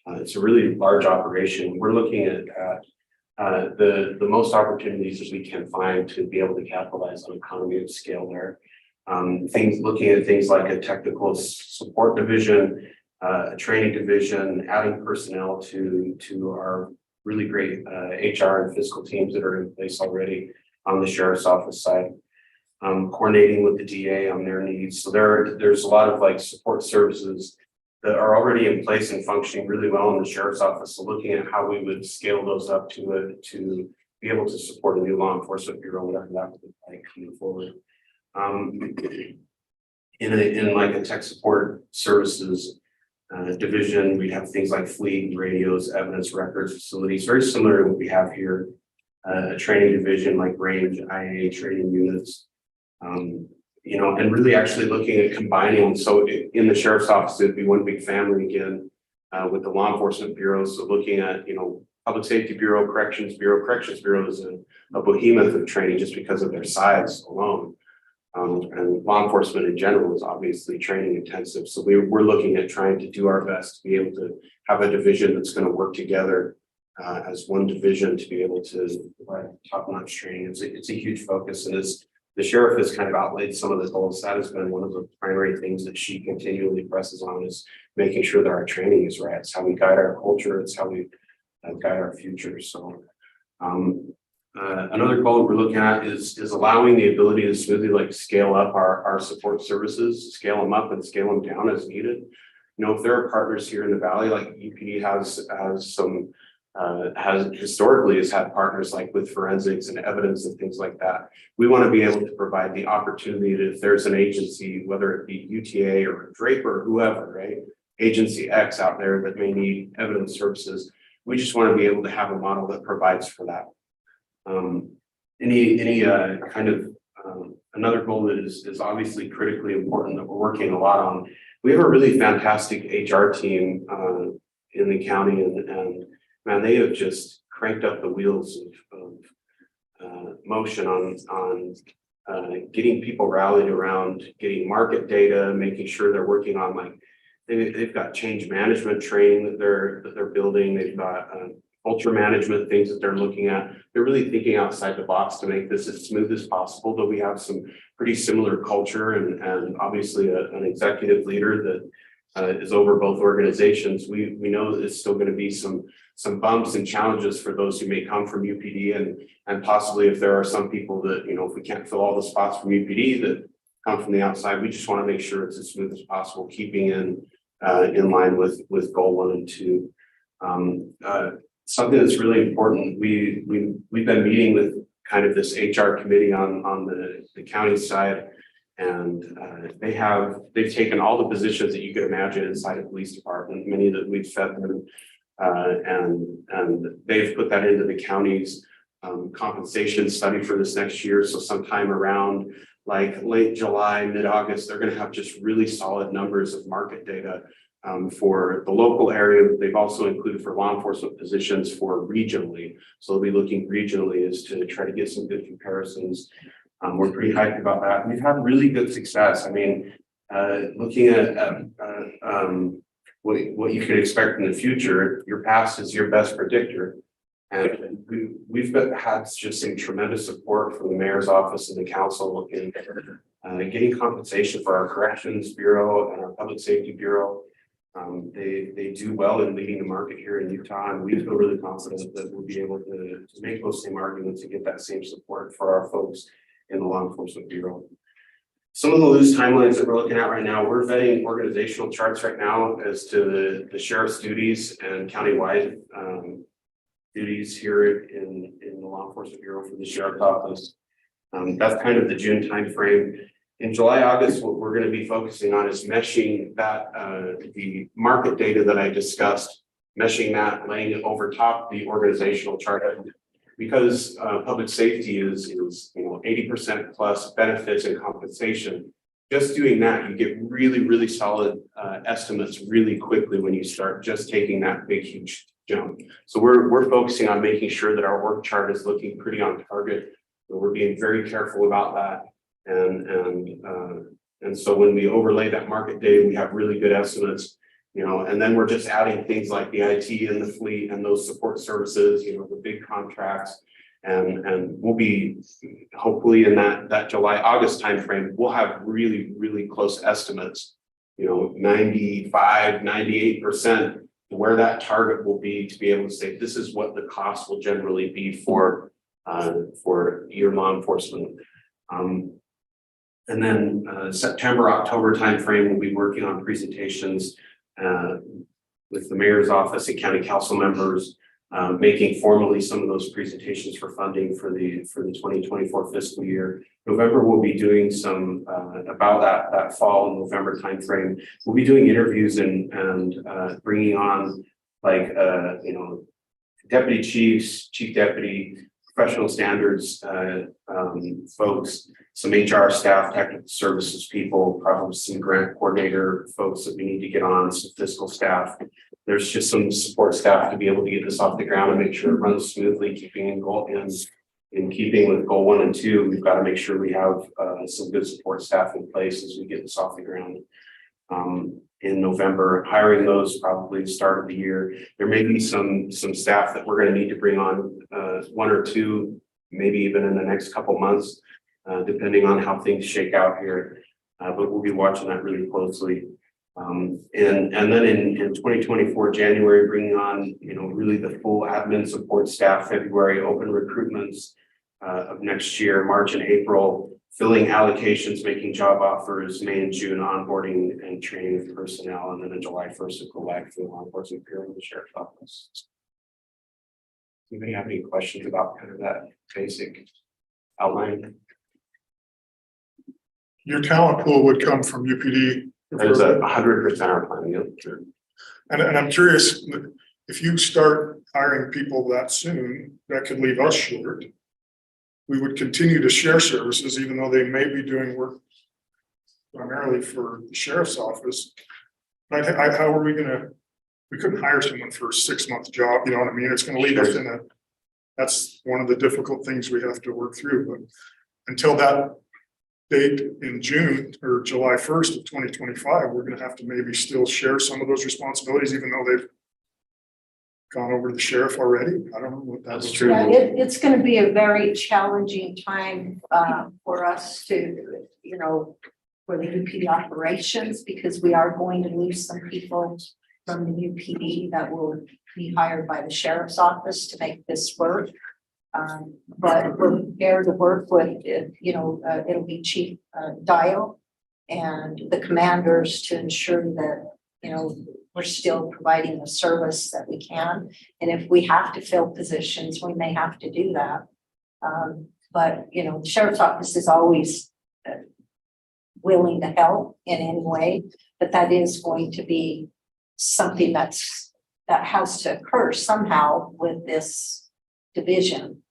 It's a really large operation. We're looking at the most opportunities that we can find to be able to capitalize on economy of scale there. Looking at things like a technical support division, a training division, adding personnel to our really great HR and fiscal teams that are in place already on the Sheriff's Office side. Coordinating with the DA on their needs. So there's a lot of like support services that are already in place and functioning really well in the Sheriff's Office. So looking at how we would scale those up to be able to support a new law enforcement bureau, whatever that would look like coming forward. In like a tech support services division, we have things like fleet, radios, evidence records, facilities, very similar to what we have here. A training division like range, IA training units. And really actually looking at combining. So in the Sheriff's Office, it'd be one big family again with the law enforcement bureaus. So looking at, Public Safety Bureau, Corrections Bureau is a behemoth of training just because of their size alone. And law enforcement in general is obviously training intensive. So we're looking at trying to do our best to be able to have a division that's going to work together as one division to be able to provide top-notch training. It's a huge focus, and as the sheriff has kind of outlaid some of the goals, that has been one of the primary things that she continually presses on, is making sure that our training is right. It's how we guide our culture. It's how we guide our future. So another goal we're looking at is allowing the ability to smoothly scale up our support services, scale them up and scale them down as needed. If there are partners here in the Valley, like UPD has historically had partners like with forensics and evidence and things like that. We want to be able to provide the opportunity that if there's an agency, whether it be UTA or Draper or whoever, right? Agency X out there that may need evidence services, we just want to be able to have a model that provides for that. Another goal that is obviously critically important that we're working a lot on. We have a really fantastic HR team in the county, and man, they have just cranked up the wheels of motion on getting people rallied around getting market data, making sure they're working on they've got change management training that they're building. They've got culture management things that they're looking at. They're really thinking outside the box to make this as smooth as possible. But we have some pretty similar culture and obviously an executive leader that is over both organizations. We know that it's still going to be some bumps and challenges for those who may come from UPD and possibly if there are some people that, if we can't fill all the spots from UPD that come from the outside, we just want to make sure it's as smooth as possible, keeping in line with goal 1 and 2. Something that's really important. We've been meeting with kind of this HR committee on the county side, and they've taken all the positions that you could imagine inside a police department, many that we've fed them, and they've put that into the county's compensation study for this next year. So sometime around like late July, mid-August, they're gonna have just really solid numbers of market data for the local area. They've also included for law enforcement positions for regionally. So they'll be looking regionally as to try to get some good comparisons. We're pretty hyped about that. We've had really good success. I mean, looking at what you could expect in the future, your past is your best predictor. And we've had just some tremendous support from the mayor's office and the council in getting compensation for our corrections bureau and our public safety bureau. They do well in leading the market here in Utah, and we feel really confident that we'll be able to make those same arguments and get that same support for our folks in the law enforcement bureau. Some of the loose timelines that we're looking at right now, we're vetting organizational charts right now as to the sheriff's duties and countywide duties here in the law enforcement bureau for the sheriff's office. That's kind of the June timeframe. In July, August, what we're going to be focusing on is meshing that the market data that I discussed, meshing that, laying it over top the organizational chart. Because public safety is 80% plus benefits and compensation. Just doing that, you get really solid estimates really quickly when you start just taking that big huge jump. So we're focusing on making sure that our work chart is looking pretty on target. We're being very careful about that. And so when we overlay that market data, we have really good estimates, and then we're just adding things like the IT and the fleet and those support services, the big contracts, and we'll be hopefully in that July, August timeframe, we'll have really close estimates, 95, 98% where that target will be to be able to say, this is what the cost will generally be for your law enforcement. And then September, October timeframe, we'll be working on presentations with the mayor's office and county council members, making formally some of those presentations for funding for the 2024 fiscal year. November, we'll be doing some about that fall and November timeframe. We'll be doing interviews and bringing on deputy chiefs, chief deputy, professional standards folks, some HR staff, technical services people, probably some grant coordinator folks that we need to get on, some fiscal staff. There's just some support staff to be able to get this off the ground and make sure it runs smoothly, keeping in keeping with goal 1 and 2. We've got to make sure we have some good support staff in place as we get this off the ground. In November, hiring those probably start of the year. There may be some staff that we're going to need to bring on 1 or 2, maybe even in the next couple months, depending on how things shake out here. But we'll be watching that really closely. And then in 2024 January, bringing on really the full admin support staff. February, open recruitments of next year. March and April, filling allocations, making job offers. May and June, onboarding and training of personnel, and then on July 1st, we'll go back to the law enforcement bureau in the sheriff's office. Anybody have any questions about kind of that basic outline? Your talent pool would come from UPD. That is 100% our plan. Yep, sure. And I'm curious, if you start hiring people that soon, that could leave us short. We would continue to share services, even though they may be doing work primarily for the sheriff's office. But how are we we couldn't hire someone for a 6-month job, you know what I mean? It's gonna leave us that's one of the difficult things we have to work through. But until that date in June or July 1st of 2025, we're gonna have to maybe still share some of those responsibilities, even though they've gone over to the sheriff already. I don't know what that's true. Yeah, it's going to be a very challenging time for us to, for the UPD operations, because we are going to lose some people from the UPD that will be hired by the sheriff's office to make this work. But we're there to work with, it'll be Chief Dial and the commanders to ensure that, we're still providing the service that we can. And if we have to fill positions, we may have to do that. But, the sheriff's office is always willing to help in any way, but that is going to be something that has to occur somehow with this division.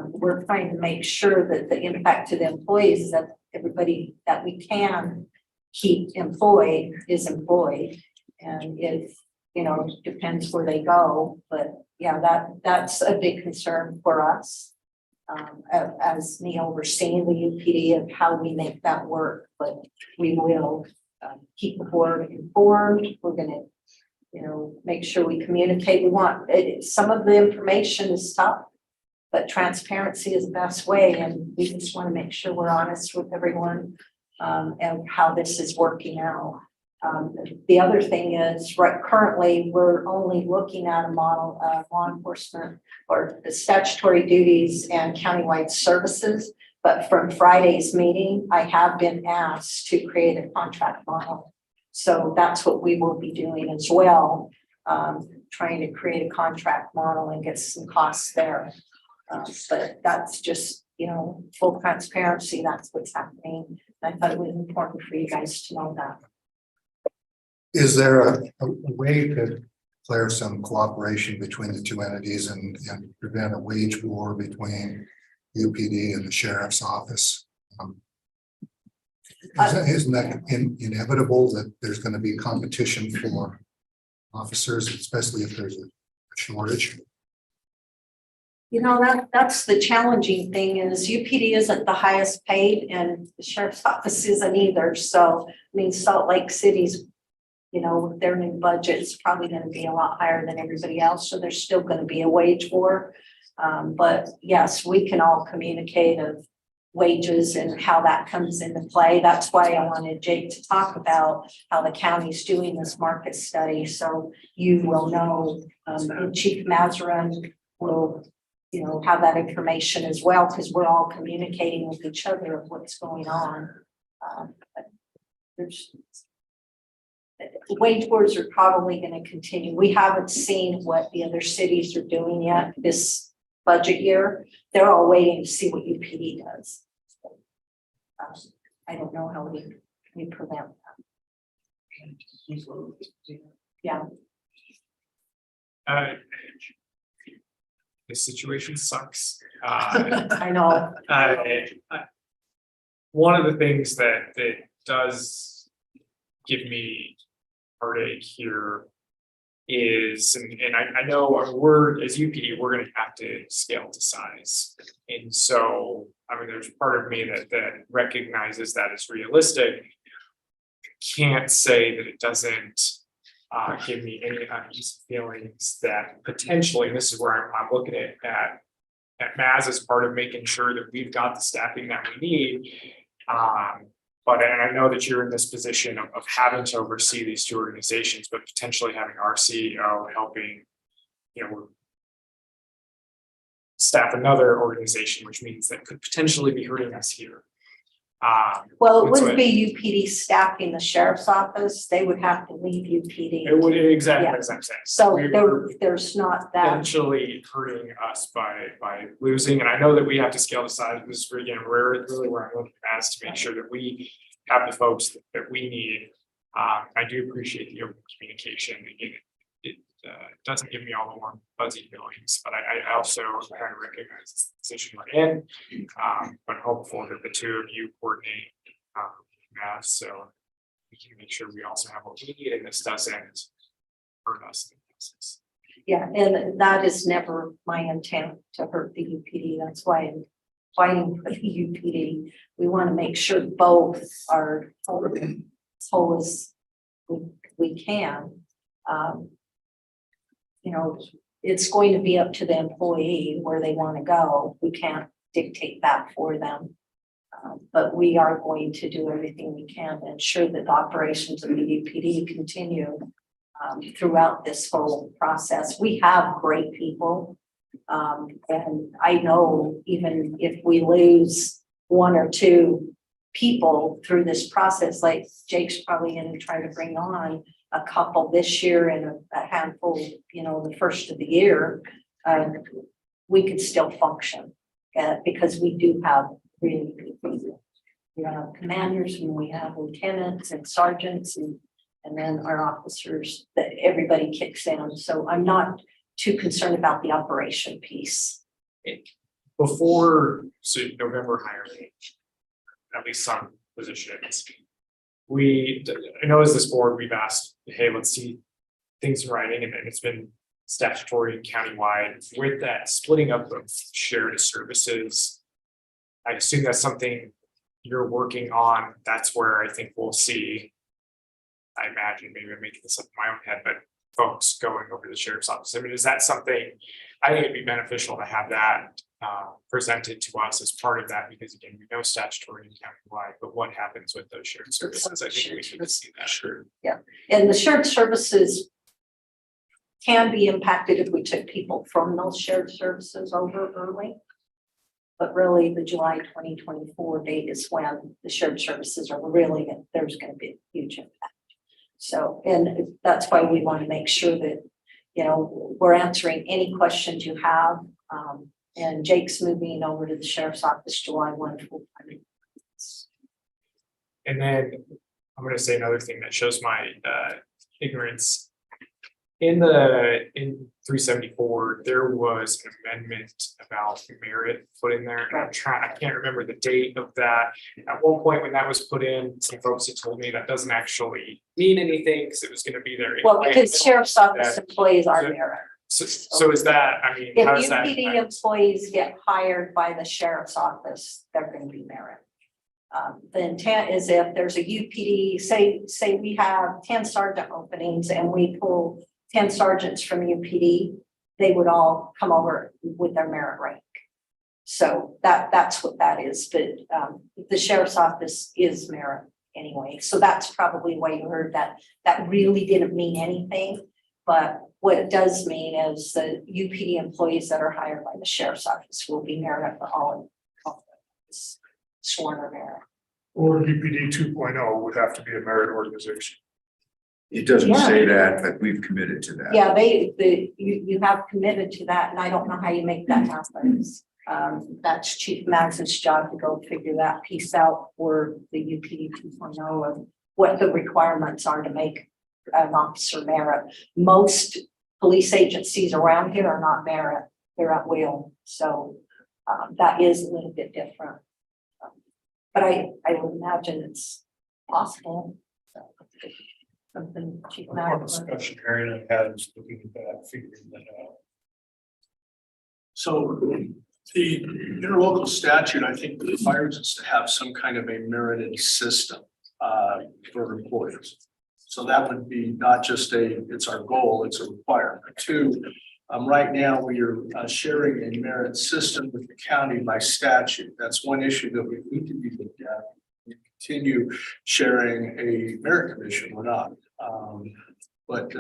We're trying to make sure that the impact to the employees is that everybody that we can keep employed is employed. And if, you know, depends where they go, but yeah, that's a big concern for us. As me overseeing the UPD of how we make that work, but we will keep the board informed. We're gonna, you know, make sure we communicate. We want some of the information is tough, but transparency is the best way, and we just want to make sure we're honest with everyone and how this is working out. The other thing is, right, currently, we're only looking at a model of law enforcement or the statutory duties and countywide services. But from Friday's meeting, I have been asked to create a contract model. So that's what we will be doing as well, trying to create a contract model and get some costs there. But that's just, you know, full transparency, that's what's happening. I thought it was important for you guys to know that. Is there a way to declare some cooperation between the two entities and prevent a wage war between UPD and the sheriff's office? Isn't that inevitable that there's going to be competition for officers, especially if there's a shortage? You know, that's the challenging thing is UPD isn't the highest paid and the sheriff's office isn't either. So, I mean, Salt Lake City's, you know, their new budget is probably going to be a lot higher than everybody else. So there's still going to be a wage war. But yes, we can all communicate of wages and how that comes into play. That's why I wanted Jake to talk about how the county's doing this market study. So you will know, and Chief Mazarin will, you know, have that information as well, because we're all communicating with each other of what's going on. There's wage wars are probably going to continue. We haven't seen what the other cities are doing yet this budget year. They're all waiting to see what UPD does. I don't know how we prevent that. Yeah. The situation sucks. I know. One of the things that does give me heartache here is, and I know we're, as UPD, we're gonna have to scale to size. And so, I mean, there's part of me that recognizes that it's realistic. Can't say that it doesn't give me any uneasy feelings that potentially, and this is where I'm looking at Maz as part of making sure that we've got the staffing that we need. But and I know that you're in this position of having to oversee these two organizations, but potentially having our CEO helping, you know, staff another organization, which means that could potentially be hurting us here. Well, it wouldn't be UPD staffing the sheriff's office. They would have to leave UPD. It would exactly Yeah. as I'm saying. So We're there's not that. potentially hurting us by losing, and I know that we have to scale the size of this again, really where I'm looking at is to make sure that we have the folks that we need. I do appreciate the open communication. It doesn't give me all the warm fuzzy feelings, but I also kind of recognize the position we're in. But hopeful that the two of you coordinate math so we can make sure we also have what we need and this doesn't hurt us in the process. Yeah, and that is never my intent to hurt the UPD. That's why I'm fighting for the UPD. We want to make sure both are as whole as we can. You know, it's going to be up to the employee where they want to go. We can't dictate that for them. But we are going to do everything we can to ensure that the operations of the UPD continue throughout this whole process. We have great people. And I know even if we lose one or two people through this process, like Jake's probably going to try to bring on a couple this year and a handful, you know, the first of the year, we could still function because we do have really good people. We have commanders and we have lieutenants and sergeants and then our officers that everybody kicks in. So I'm not too concerned about the operation piece. Before November hiring, at least some positions. I know as this board, we've asked, hey, let's see things in writing, and then it's been statutory and countywide. With that splitting up of shared services, I assume that's something you're working on. That's where I think we'll see, I imagine, maybe I'm making this up in my own head, but folks going over to the sheriff's office. I mean, is that something, I think it'd be beneficial to have that presented to us as part of that, because again, we know statutory and countywide, but what happens with those shared services? I think we need to see that. Sure. And the shared services can be impacted if we took people from those shared services over early. But really, the July 2024 date is when the shared services are really, there's going to be a huge impact. So, and that's why we want to make sure that, you know, we're answering any questions you have. And Jake's moving over to the sheriff's office July 1. And then I'm going to say another thing that shows my ignorance. In 374, there was an amendment about merit put in there, and I can't remember the date of that. At one point when that was put in, some folks had told me that doesn't actually mean anything because it was going to be there. Well, because sheriff's office employees are merit. So is that, I mean, how does If that? UPD employees get hired by the sheriff's office, they're going to be merit. The intent is if there's a UPD, say we have 10 sergeant openings and we pull 10 sergeants from UPD, they would all come over with their merit rank. So that's what that is. But the sheriff's office is merit anyway. So that's probably why you heard that. That really didn't mean anything. But what it does mean is the UPD employees that are hired by the sheriff's office will be merit for all sworn or merit. Or UPD 2.0 would have to be a merit organization. It doesn't say that, but we've committed to that. Yeah, you have committed to that, and I don't know how you make that happen. That's Chief Max's job to go figure that piece out for the UPD 2.0 and what the requirements are to make an officer merit. Most police agencies around here are not merit, they're at will. So that is a little bit different. But I would imagine it's possible. Something Chief Max. Discussion Aaron and I had was looking at that, figuring that out. So the interlocal statute, I think, requires us to have some kind of a merited system for employees. So that would be not just it's our goal, it's a requirement. Two, right now we are sharing a merit system with the county by statute. That's one issue that we need to be looked at. We continue sharing a merit commission or not. But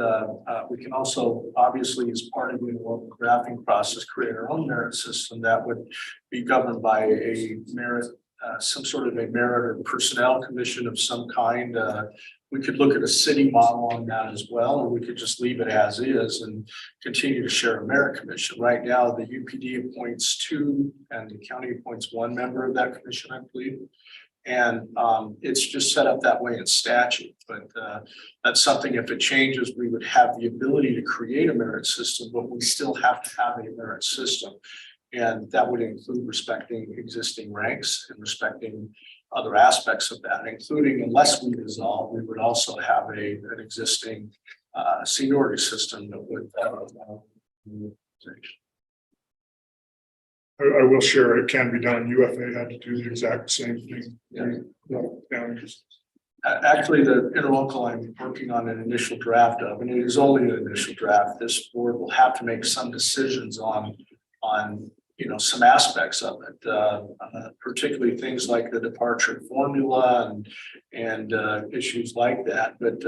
we can also, obviously, as part of the local drafting process, create our own merit system that would be governed by a merit, some sort of a merit or personnel commission of some kind. We could look at a city model on that as well, or we could just leave it as is and continue to share a merit commission. Right now, the UPD appoints 2 and the county appoints 1 member of that commission, I believe. And it's just set up that way in statute, but that's something, if it changes, we would have the ability to create a merit system, but we still have to have a merit system. And that would include respecting existing ranks and respecting other aspects of that, including, unless we dissolve, we would also have an existing seniority system that would. I will share it can be done. UFA had to do the exact same thing. Actually, the interlocal I'm working on an initial draft of, and it is only an initial draft. This board will have to make some decisions on some aspects of it, particularly things like the departure formula and issues like that. But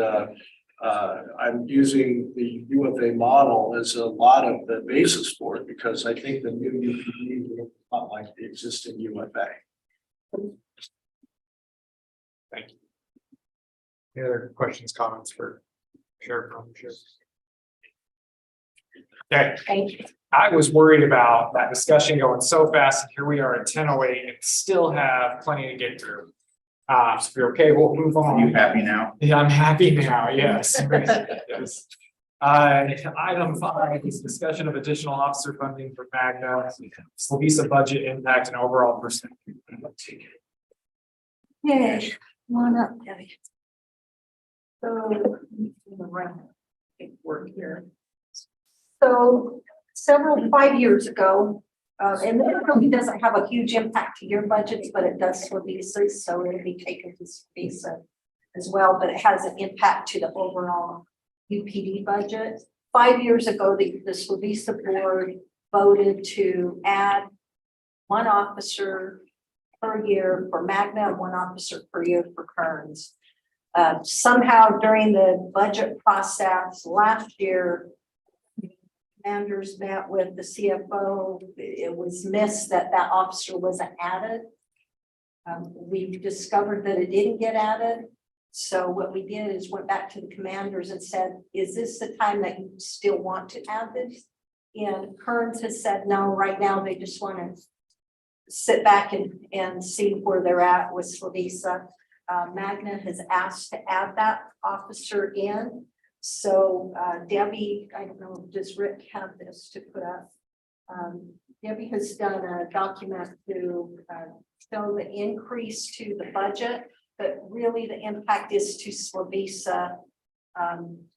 I'm using the UFA model as a lot of the basis for it, because I think the new UPD will look a lot like the existing UFA. Thank you. Any other questions, comments for Sheriff? Okay. Thank you. I was worried about that discussion going so fast, and here we are at 10:08 and still have plenty to get through. So if you're okay, we'll move on. Are you happy now? Yeah, I'm happy now, yes. Yes. Item 5 is discussion of additional officer funding for Magna, Slovisa budget impact and overall perspective. Okay, come on up, Debbie. So, work here. So, 5 years ago, and it really doesn't have a huge impact to your budgets, but it does for visas, so it'll be taken to visa as well, but it has an impact to the overall UPD budget. 5 years ago, the Slovisa board voted to add 1 officer per year for Magna, and 1 officer per year for Kearns. Somehow during the budget process last year, commanders met with the CFO. It was missed that officer wasn't added. We discovered that it didn't get added. So what we did is went back to the commanders and said, is this the time that you still want to add this? And Kearns has said, no, right now they just want to sit back and see where they're at with Slovisa. Magna has asked to add that officer in. So Debbie, I don't know, does Rick have this to put up? Debbie has done a document to show the increase to the budget, but really the impact is to Slovisa.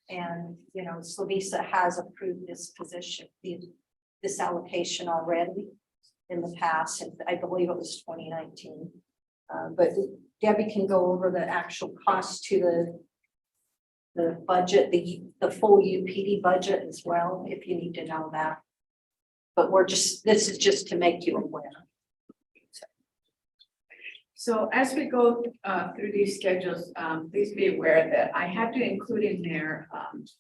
And, you know, Slovisa has approved this position, this allocation already in the past, and I believe it was 2019. But Debbie can go over the actual cost to the budget, the full UPD budget as well, if you need to know that. But this is just to make you aware. So as we go through these schedules, please be aware that I had to include in there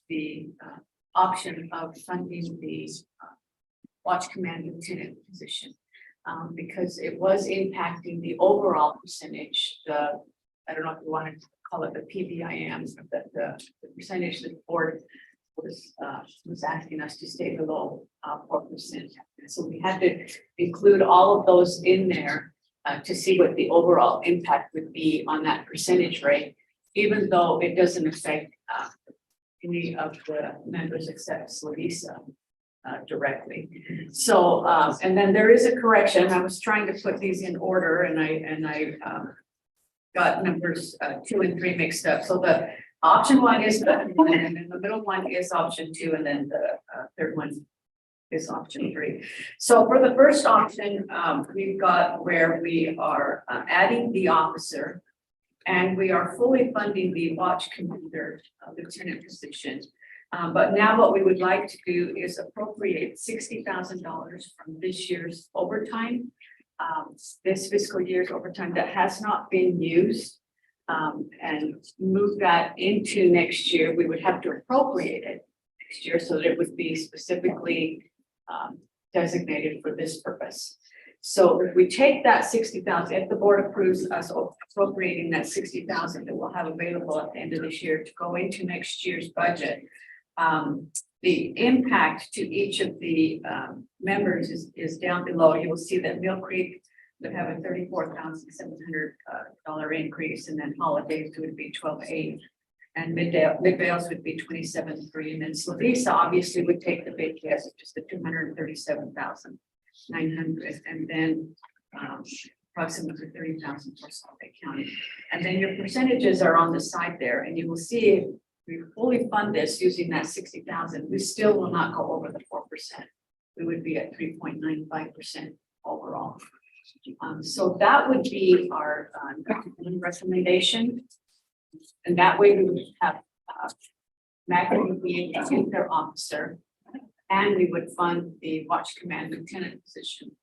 the option of funding the watch command lieutenant position. Because it was impacting the overall percentage, I don't know if you want to call it the PBIM, but the percentage that the board was asking us to stay below 4%. So we had to include all of those in there to see what the overall impact would be on that percentage rate, even though it doesn't affect any of the members except Slovisa. Directly. So, and then there is a correction. I was trying to put these in order and I got numbers 2 and 3 mixed up. So the option 1 is the one, and then the middle one is option 2, and then the third one is option 3. So for the first option, we've got where we are adding the officer, and we are fully funding the watch commander lieutenant position. But now what we would like to do is appropriate $60,000 from this year's overtime, this fiscal year's overtime that has not been used, and move that into next year. We would have to appropriate it next year so that it would be specifically designated for this purpose. So if we take that 60,000, if the board approves us appropriating that 60,000 that we'll have available at the end of this year to go into next year's budget, the impact to each of the members is down below. You will see that Mill Creek would have a $34,700 increase, and then Holidays would be 12,800, and Midvales would be 27,300, and then Slovisa obviously would take the big hit, just the 237,900, and then approximately 30,000 for Salt Lake County. And then your percentages are on the side there, and you will see we fully fund this using that 60,000, we still will not go over the 4%. We would be at 3.95% overall. So that would be our recommendation. And that way we would have Magna would be their officer, and we would fund the watch command lieutenant position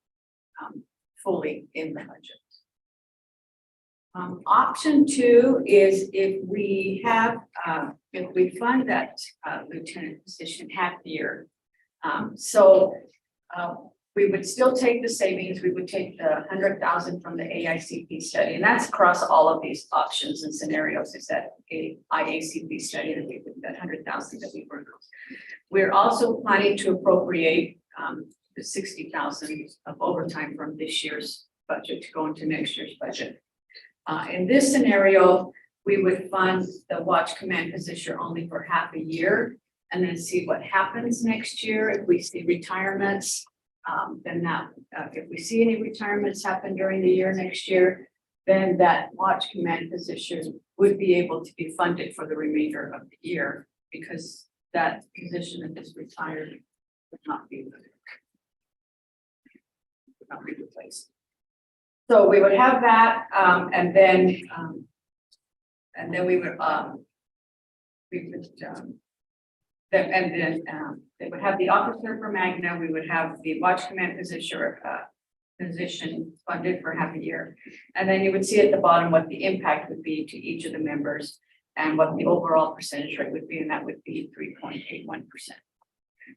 fully in the budget. Option 2 is if we fund that lieutenant position half year. We would still take the savings. We would take the 100,000 from the AICP study, and that's across all of these options and scenarios. Is that IACP study that we did, that 100,000 that we worked on. We're also planning to appropriate the 60,000 of overtime from this year's budget to go into next year's budget. In this scenario, we would fund the watch command position only for half a year and then see what happens next year. If we see retirements, then if we see any retirements happen during the year next year, then that watch command position would be able to be funded for the remainder of the year because that position that is retired would not be replaced. So we would have that, and then we would, they would have the officer for Magna, we would have the watch command position funded for half a year. And then you would see at the bottom what the impact would be to each of the members and what the overall percentage rate would be, and that would be 3.81%.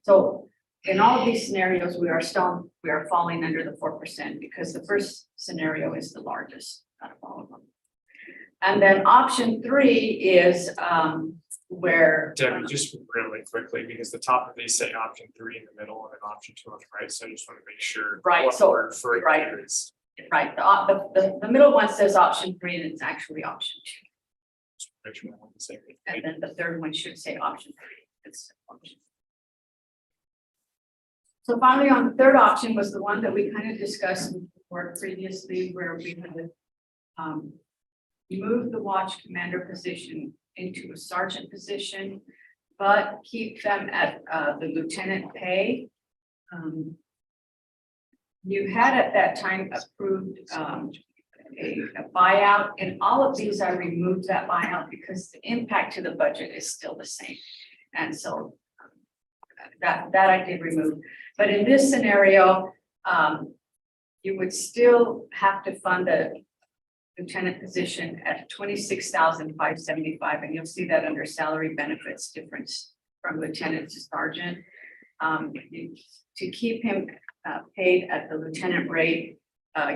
So in all of these scenarios, we are falling under the 4% because the first scenario is the largest out of all of them. And then option 3 is where Debbie, just really quickly, because the top of these say option 3 in the middle and then option 2 on the right, so I just want to make sure. Right, what so- we're referring to right. is- right, the middle one says option 3 and it's actually option 2. just make sure we're on the same page. And then the third one should say option 3. It's option. So finally, on the third option was the one that we kind of discussed before previously, where we had move the watch commander position into a sergeant position, but keep them at the lieutenant pay. You had at that time approved a buyout. In all of these, I removed that buyout because the impact to the budget is still the same. And so that I did remove. But in this scenario, you would still have to fund the lieutenant position at $26,575, and you'll see that under salary benefits difference from lieutenant to sergeant. To keep him paid at the lieutenant rate,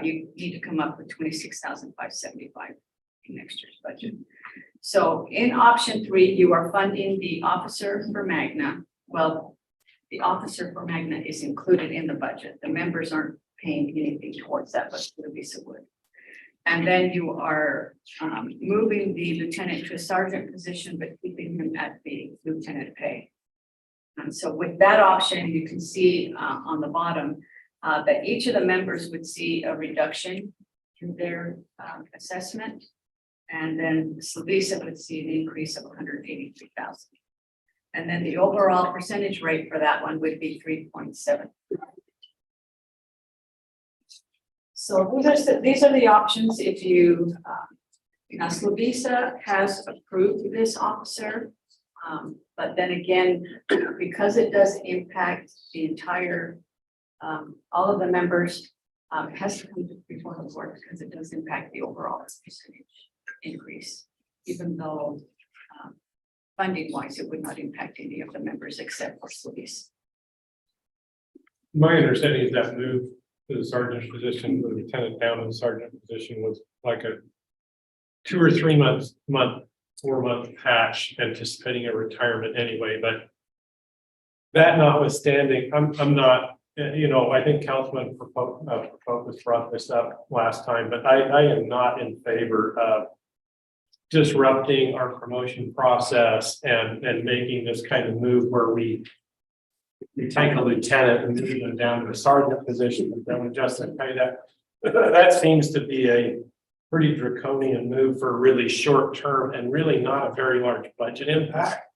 you need to come up with $26,575 in next year's budget. So in option 3, you are funding the officer for Magna. Well, the officer for Magna is included in the budget. The members aren't paying anything towards that, but Lisa would. And then you are moving the lieutenant to a sergeant position, but keeping him at the lieutenant pay. And so with that option, you can see on the bottom that each of the members would see a reduction in their assessment. And then Lisa would see an increase of 183,000. And then the overall percentage rate for that one would be 3.7. So these are the options if you, Slovisa has approved this officer. But then again, because it does impact the entire, all of the members, it has to come before the board because it does impact the overall percentage increase, even though funding wise, it would not impact any of the members except for Slovisa. My understanding is that move to the sergeant position, the lieutenant down to the sergeant position was like a 2 or 3 month, 4 month patch, anticipating a retirement anyway. But that notwithstanding, I'm not, I think Councilman Proposed brought this up last time, but I am not in favor of disrupting our promotion process and making this kind of move where we take a lieutenant and move them down to a sergeant position and then adjust and pay that. That seems to be a pretty draconian move for really short term and really not a very large budget impact.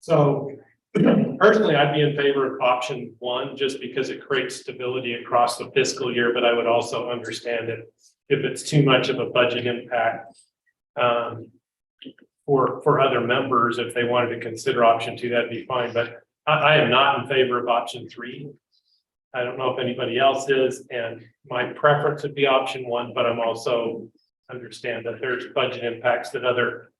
So personally, I'd be in favor of option 1 just because it creates stability across the fiscal year, but I would also understand it if it's too much of a budget impact for other members. If they wanted to consider option 2, that'd be fine, but I am not in favor of option 3. I don't know if anybody else is, and my preference would be option 1, but I'm also understand that there's budget impacts that other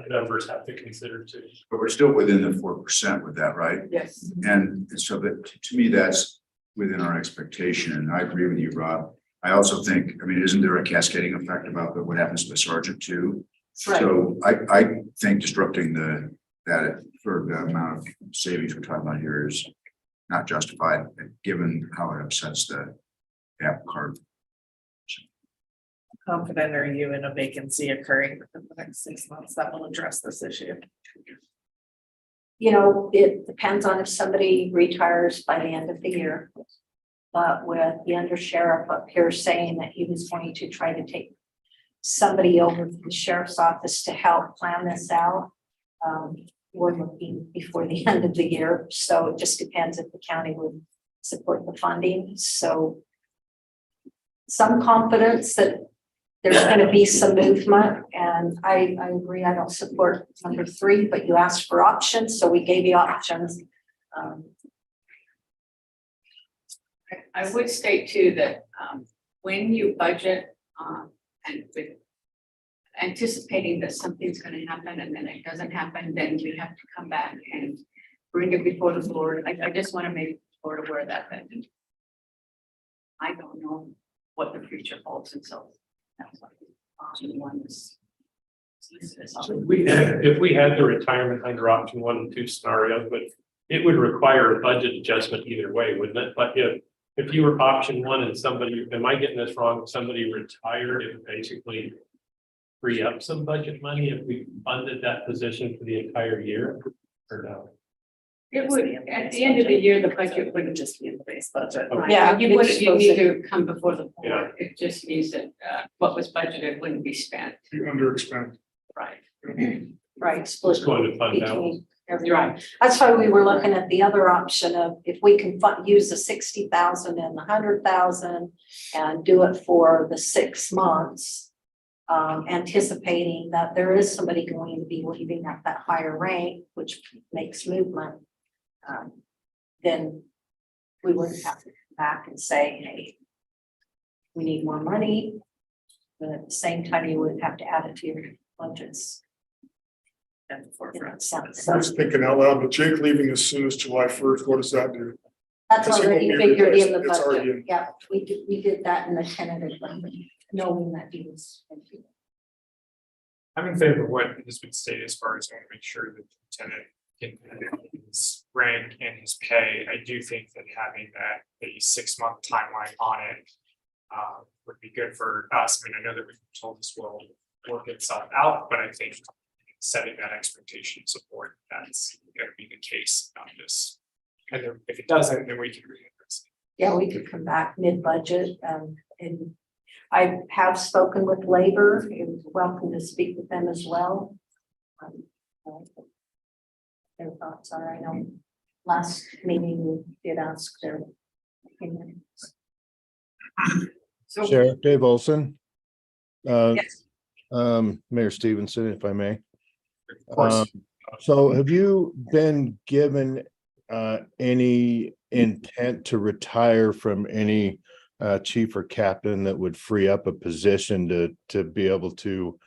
numbers have to consider too. But we're still within the 4% with that, right? Yes. And so that, to me, that's within our expectation. And I agree with you, Rob. I also think, isn't there a cascading effect about what happens to the sergeant too? Right. So I think disrupting that for the amount of savings we're talking about here is not justified, given how it upsets the apple cart. Confident are you in a vacancy occurring within the next 6 months that will address this issue? It depends on if somebody retires by the end of the year. But with the undersheriff up here saying that he was going to try to take somebody over to the sheriff's office to help plan this out. We're looking before the end of the year, so it just depends if the county would support the funding. So some confidence that there's going to be some movement, and I agree. I don't support number 3, but you asked for options, so we gave you options. I would state too that when you budget and with anticipating that something's going to happen and then it doesn't happen, then we have to come back and bring it before the board. I just want to make the board aware that I don't know what the future holds, and so that's what option 1 is. So if we had the retirement under option 1 and 2 scenarios, but it would require a budget adjustment either way, wouldn't it? But if you were option 1 and somebody, am I getting this wrong? Somebody retired, it would basically free up some budget money if we funded that position for the entire year, or no? It would, at the end of the year, the budget wouldn't just be in the base budget. Okay. Yeah, You wouldn't, you need to come before the board. It just means that what was budgeted wouldn't be spent. You underexpend. Right. Right, split It's going to fund balance. between everyone. That's why we were looking at the other option of if we can use the 60,000 and the 100,000 and do it for the 6 months, anticipating that there is somebody going to be leaving at that higher rank, which makes movement. Then we wouldn't have to come back and say, hey, we need more money. But at the same time, you would have to add it to your budgets. At the forefront. I was thinking out loud, but Jake leaving as soon as July 1st, what does that do? That's Because he won't already be figured in the replaced. It's already budget. in. Yeah, we did that in the tentative, knowing that he was. I'm in favor of what has been stated as far as I want to make sure that the lieutenant can his rank and his pay. I do think that having that a 6-month timeline on it would be good for us. I mean, I know that we've told this will work itself out, but I think setting that expectation of support, that's going to be the case, not just, and then if it doesn't, then we can readdress it. Yeah, we could come back mid-budget, and I have spoken with labor. You're welcome to speak with them as well. Their thoughts are, I know last meeting we did ask their opinion. So Sheriff Dave Olson. Yes. Mayor Stevenson, if I may. Of course. So have you been given any intent to retire from any chief or captain that would free up a position to be able to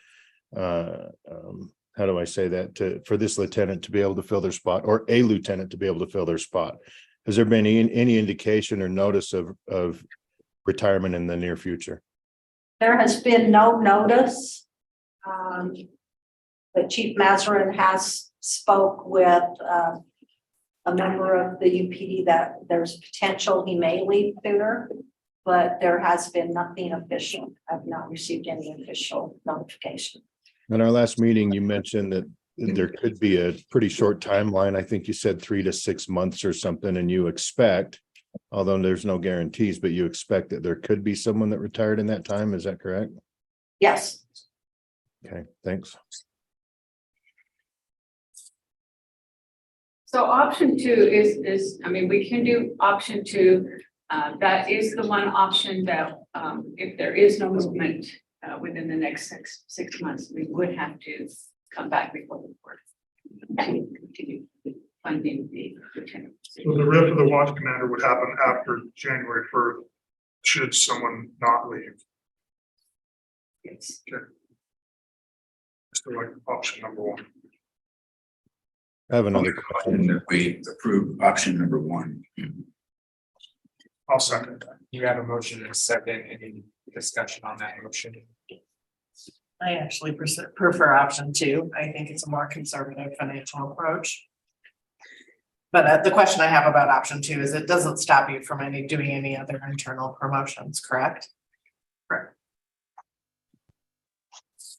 how do I say that, for this lieutenant to be able to fill their spot, or a lieutenant to be able to fill their spot? Has there been any indication or notice of retirement in the near future? There has been no notice. But Chief Mazarin has spoke with a member of the UPD that there's potential he may leave sooner, but there has been nothing official. I've not received any official notification. In our last meeting, you mentioned that there could be a pretty short timeline. I think you said 3 to 6 months or something, and you expect, although there's no guarantees, but you expect that there could be someone that retired in that time. Is that correct? Yes. Okay, thanks. So option 2 is, I mean, we can do option 2. That is the one option that if there is no movement within the next six months, we would have to come back before the board and continue funding the lieutenant. So the rest of the watch commander would happen after January 1st, should someone not leave. Yes. Okay. Still like option number 1. I have another And that we approve option number 1. I'll second that. You have a motion and a second. Any discussion on that motion? I actually prefer option 2. I think it's a more conservative financial approach. But the question I have about option 2 is it doesn't stop you from doing any other internal promotions, correct? Correct.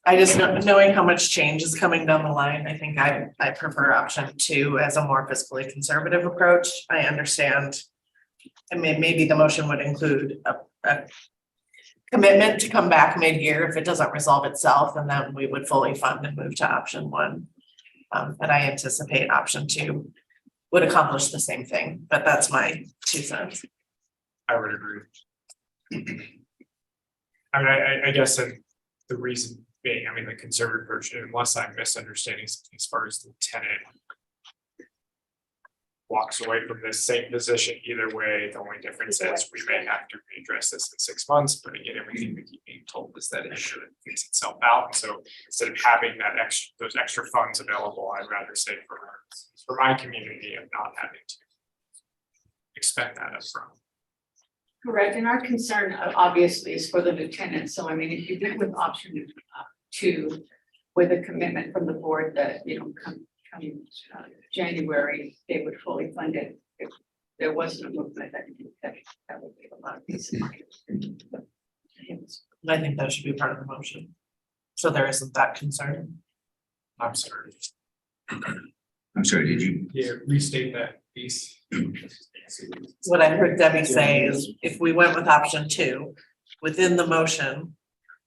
I just knowing how much change is coming down the line, I think I prefer option 2 as a more fiscally conservative approach. I understand. I mean, maybe the motion would include a commitment to come back mid-year if it doesn't resolve itself, and then we would fully fund and move to option one. And I anticipate option two would accomplish the same thing, but that's my 2 cents. I would agree. I mean, I guess the reason being, I mean, the conservative approach, unless I'm misunderstanding something as far as the tenant walks away from this same position either way, the only difference is we may have to readdress this in 6 months, but again, everything we keep being told is that it should fix itself out. So instead of having that those extra funds available, I'd rather say for my community of not having to expect that up front. Correct, and our concern obviously is for the lieutenant, so I mean, if you did with option two, with a commitment from the board that, you know, come January, they would fully fund it. If there wasn't a movement, that would be a lot of peace of mind. I think that should be part of the motion. So there isn't that concern. I'm sorry. I'm sorry, did you? Yeah, restate that piece. What I heard Debbie say is if we went with option two, within the motion,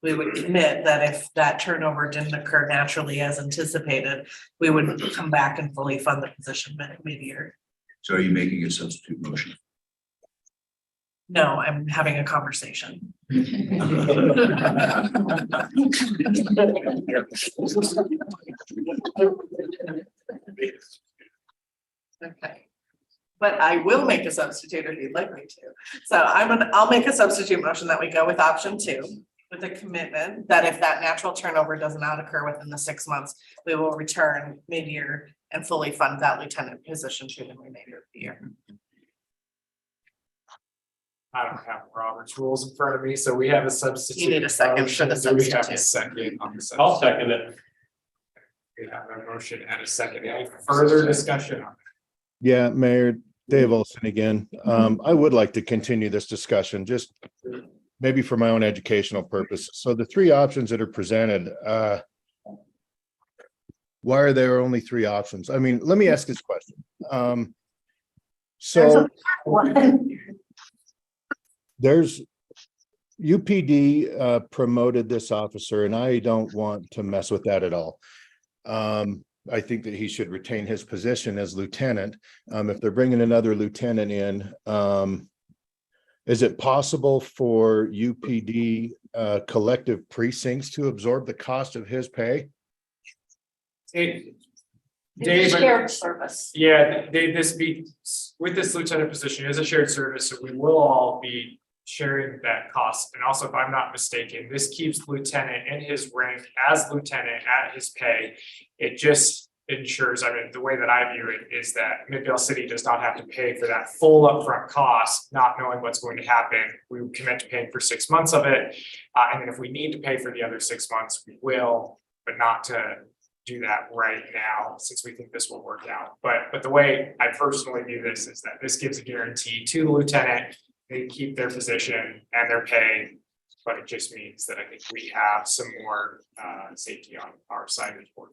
we would commit that if that turnover didn't occur naturally as anticipated, we would come back and fully fund the position mid-year. So are you making a substitute motion? No, I'm having a conversation. Okay. But I will make a substitute if you'd like me to. So I'll make a substitute motion that we go with option two with a commitment that if that natural turnover does not occur within the 6 months, we will return mid-year and fully fund that lieutenant position through the remainder of the year. I don't have Robert's rules in front of me, so we have a substitute. You need a second for the motion. Do we have a substitute. second on the substitute? I'll second it. We have a motion and a second. Any further discussion on it? Yeah, Mayor Dave Olson again. I would like to continue this discussion, just maybe for my own educational purpose. So the 3 options that are presented, why are there only 3 options? I mean, let me ask this question. So there's UPD promoted this officer, and I don't want to mess with that at all. I think that he should retain his position as lieutenant. If they're bringing another lieutenant in, is it possible for UPD collective precincts to absorb the cost of his pay? Dave, It's a shared service. yeah, with this lieutenant position is a shared service, so we will all be sharing that cost. And also, if I'm not mistaken, this keeps lieutenant in his rank as lieutenant at his pay. It just ensures, I mean, the way that I view it is that Midvale City does not have to pay for that full upfront cost, not knowing what's going to happen. We commit to paying for 6 months of it. And then if we need to pay for the other 6 months, we will, but not to do that right now, since we think this will work out. But the way I personally view this is that this gives a guarantee to the lieutenant. They keep their position and their pay, but it just means that I think we have some more safety on our side of the board.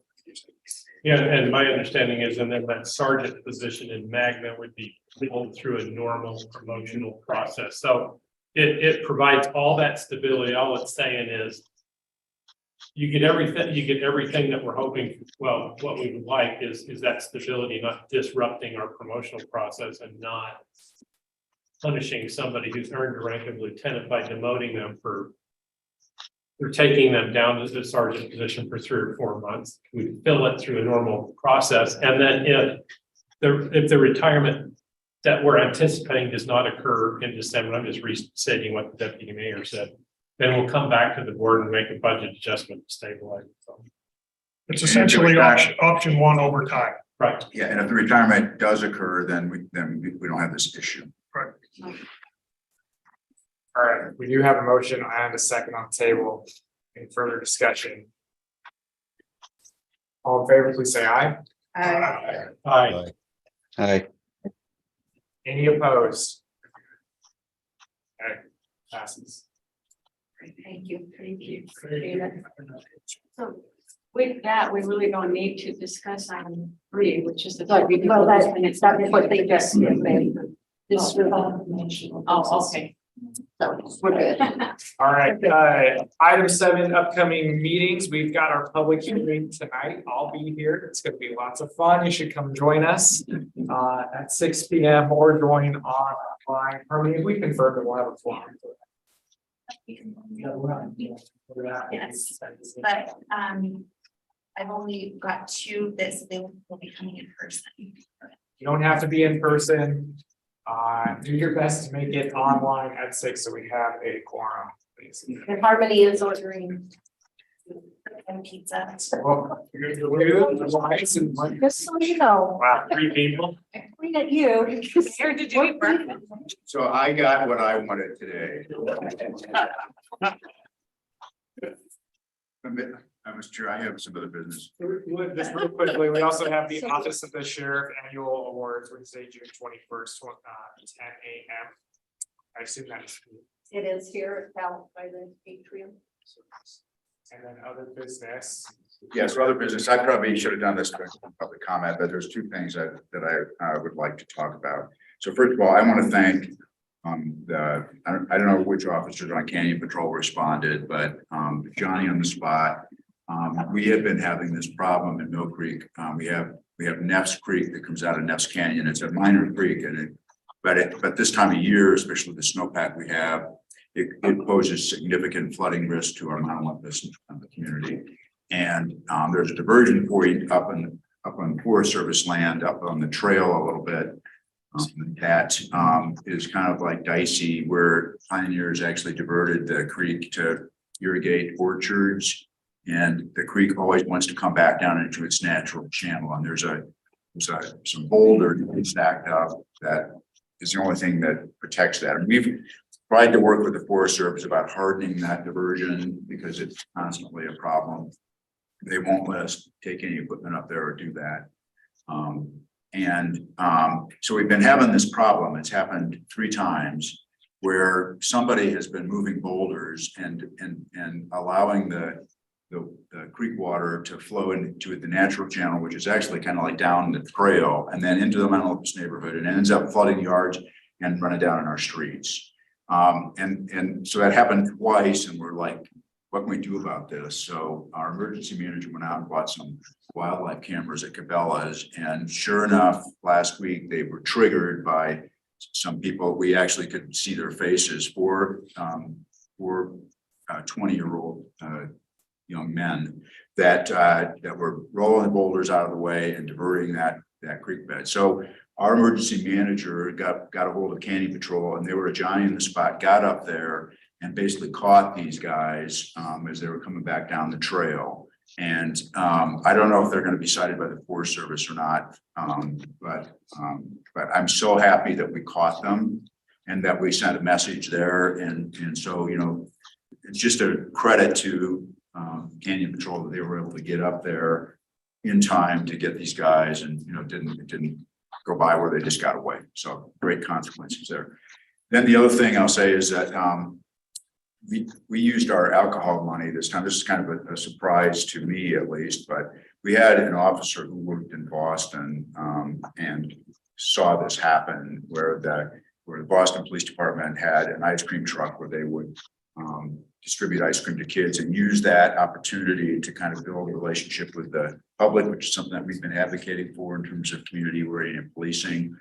Yeah, and my understanding is, and then that sergeant position in Magna would be pulled through a normal promotional process. So it provides all that stability. All it's saying is you get everything that we're hoping. Well, what we would like is that stability, not disrupting our promotional process and not punishing somebody who's earned the rank of lieutenant by demoting them for taking them down to the sergeant position for 3 or 4 months. We fill it through a normal process. And then if the retirement that we're anticipating does not occur in December, I'm just restating what the deputy mayor said, then we'll come back to the board and make a budget adjustment to stabilize it. So, It's essentially option one over time. right. Yeah, and if the retirement does occur, then we don't have this issue. Right. All right, we do have a motion and a second on the table. Any further discussion? All in favor, please say aye. Aye. Aye. Any opposed? Okay, passes. Thank you. So with that, we really don't need to discuss item 3, which is the. Well, that's what they just did. This Oh, okay. So we're good. All right, item 7, upcoming meetings. We've got our public hearing tonight. I'll be here. It's gonna be lots of fun. You should come join us at 6 p.m. or join online. Harmony, we confirm that we'll have a forum. Yes, but I've only got 2 that they will be coming in person. You don't have to be in person. Do your best to make it online at 6 so we have a quorum, please. And Harmony is ordering and pizza. Well, you're gonna do lights and money. Just so you know. Wow, 3 people. I point at you. Mayor, did you eat breakfast? So I got what I wanted today. Mr. Chair, I have some other business. Just real quickly, we also have the Office of the Sheriff Annual Awards, Wednesday, June 21st, 10 a.m. I assume that's. It is here out by the atrium. And then other business. Yes, for other business, I probably should have done this during public comment, but there's 2 things that I would like to talk about. So first of all, I want to thank I don't know which officers on Canyon Patrol responded, but Johnny on the spot. We have been having this problem in Mill Creek. We have Neff's Creek that comes out of Neff's Canyon. It's a minor creek, and but this time of year, especially with the snowpack we have, it poses significant flooding risk to our Mount Olympus community. And there's a diversion point up on Forest Service land, up on the trail a little bit. That is kind of like dicey, where pioneers actually diverted the creek to irrigate orchards. And the creek always wants to come back down into its natural channel. And there's some boulder stacked up that is the only thing that protects that. And we've tried to work with the Forest Service about hardening that diversion because it's constantly a problem. They won't let us take any equipment up there or do that. So we've been having this problem. It's happened 3 times where somebody has been moving boulders and allowing the creek water to flow into the natural channel, which is actually kind of like down the trail and then into the Mount Olympus neighborhood, and ends up flooding yards and running down in our streets. And so that happened twice, and we're like, what can we do about this? So our emergency manager went out and bought some wildlife cameras at Cabela's, and sure enough, last week they were triggered by some people. We actually could see their faces for 20-year-old young men that were rolling boulders out of the way and diverting that creek bed. So our emergency manager got a hold of Canyon Patrol, and they were a Johnny in the spot, got up there and basically caught these guys as they were coming back down the trail. And I don't know if they're going to be cited by the Forest Service or not, but I'm so happy that we caught them and that we sent a message there. And so, you know, it's just a credit to Canyon Patrol that they were able to get up there in time to get these guys, and you know, didn't go by where they just got away. So great consequences there. Then the other thing I'll say is that we used our alcohol money this time. This is kind of a surprise to me, at least, but we had an officer who worked in Boston and saw this happen, where the Boston Police Department had an ice cream truck where they would distribute ice cream to kids, and use that opportunity to kind of build a relationship with the public, which is something that we've been advocating for in terms of community-oriented policing.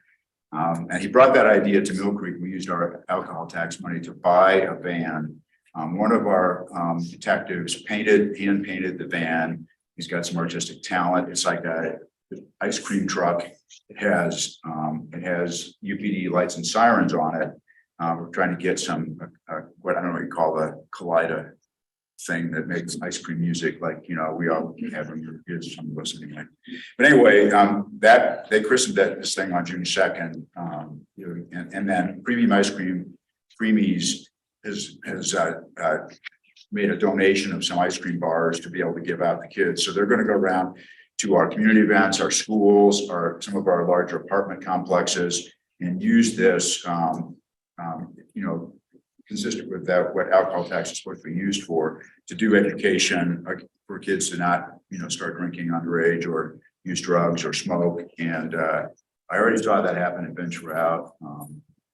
And he brought that idea to Mill Creek. We used our alcohol tax money to buy a van. One of our detectives hand painted the van. He's got some artistic talent. It's like an ice cream truck. It has UPD lights and sirens on it. We're trying to get some, what I don't know what you call the Kaleida thing that makes ice cream music, like, you know, we all have when we were kids, some of us anyway. But anyway, that they christened this thing on June 2nd. And then Premium Ice Cream, Creamies has made a donation of some ice cream bars to be able to give out to kids. So they're going to go around to our community events, our schools, some of our larger apartment complexes, and use this, you know, consistent with that, what alcohol tax is supposed to be used for, to do education for kids to not, you know, start drinking underage or use drugs or smoke. And I already saw that happen in Bench Route.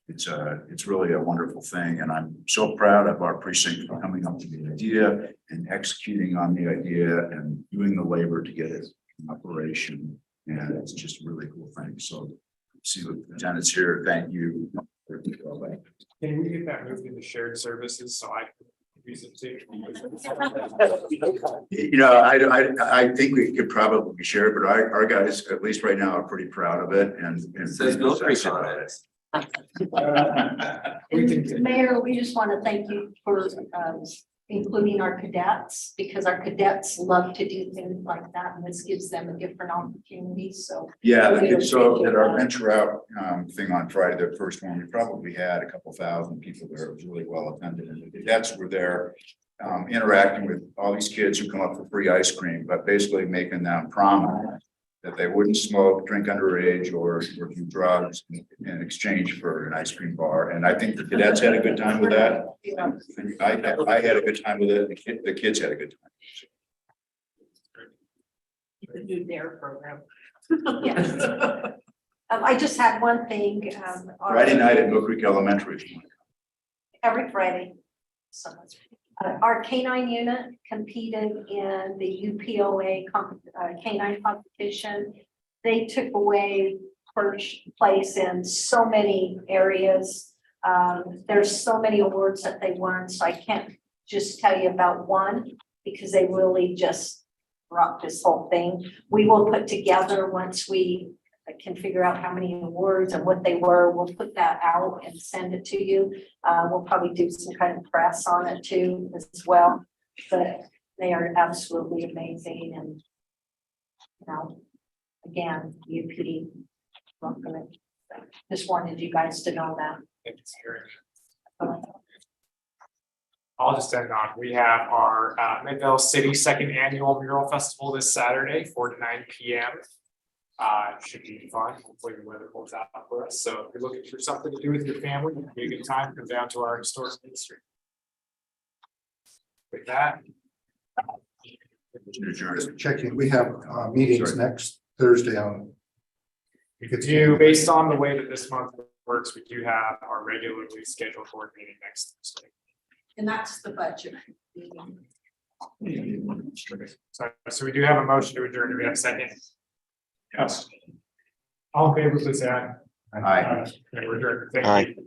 it's really a wonderful thing, and I'm so proud of our precinct for coming up with the idea and executing on the idea and doing the labor to get it in operation. And it's just a really cool thing. So see the lieutenants here. Thank you. Can we get that moved into shared services so I can use it too? You know, I think we could probably share it, but our guys, at least right now, are pretty proud of it and. Says Bill Creek on it. And Mayor, we just want to thank you for including our cadets, because our cadets love to do things like that, and this gives them a different opportunity, so. Yeah, Really so appreciate at our that. venture out thing on Friday, the first one, we probably had a couple thousand people there. It was really well attended, and the cadets were there interacting with all these kids who come up for free ice cream, but basically making them promise that they wouldn't smoke, drink underage, or do drugs in exchange for an ice cream bar. And I think the cadets had a good time with that. I had a good time with it. The kids had a good time. The new DARE program. Yes. I just had one thing. Friday night at Mill Creek Elementary. Every Friday. So our K-9 unit competed in the UPOA K-9 competition. They took away first place in so many areas. There's so many awards that they won, so I can't just tell you about one because they really just rocked this whole thing. We will put together, once we can figure out how many awards and what they were, we'll put that out and send it to you. We'll probably do some kind of press on it too as well, but they are absolutely amazing. And you know, again, UPD, welcome it. Just wanted you guys to know that. Thanks, Karen. I'll just end on, we have our Midvale City second annual mural festival this Saturday, 4 to 9 p.m. Should be fun. Hopefully the weather holds out for us. So if you're looking for something to do with your family, it'd be a good time to come down to our historic district. With that. Just checking, we have meetings next Thursday on. We could do, based on the way that this month works, we do have our regularly scheduled board meeting next Thursday. And that's the budget. So we do have a motion to adjourn. Do we have a second? Yes. All in favor, please say aye. Aye. Okay, we're adjourned. Thank you.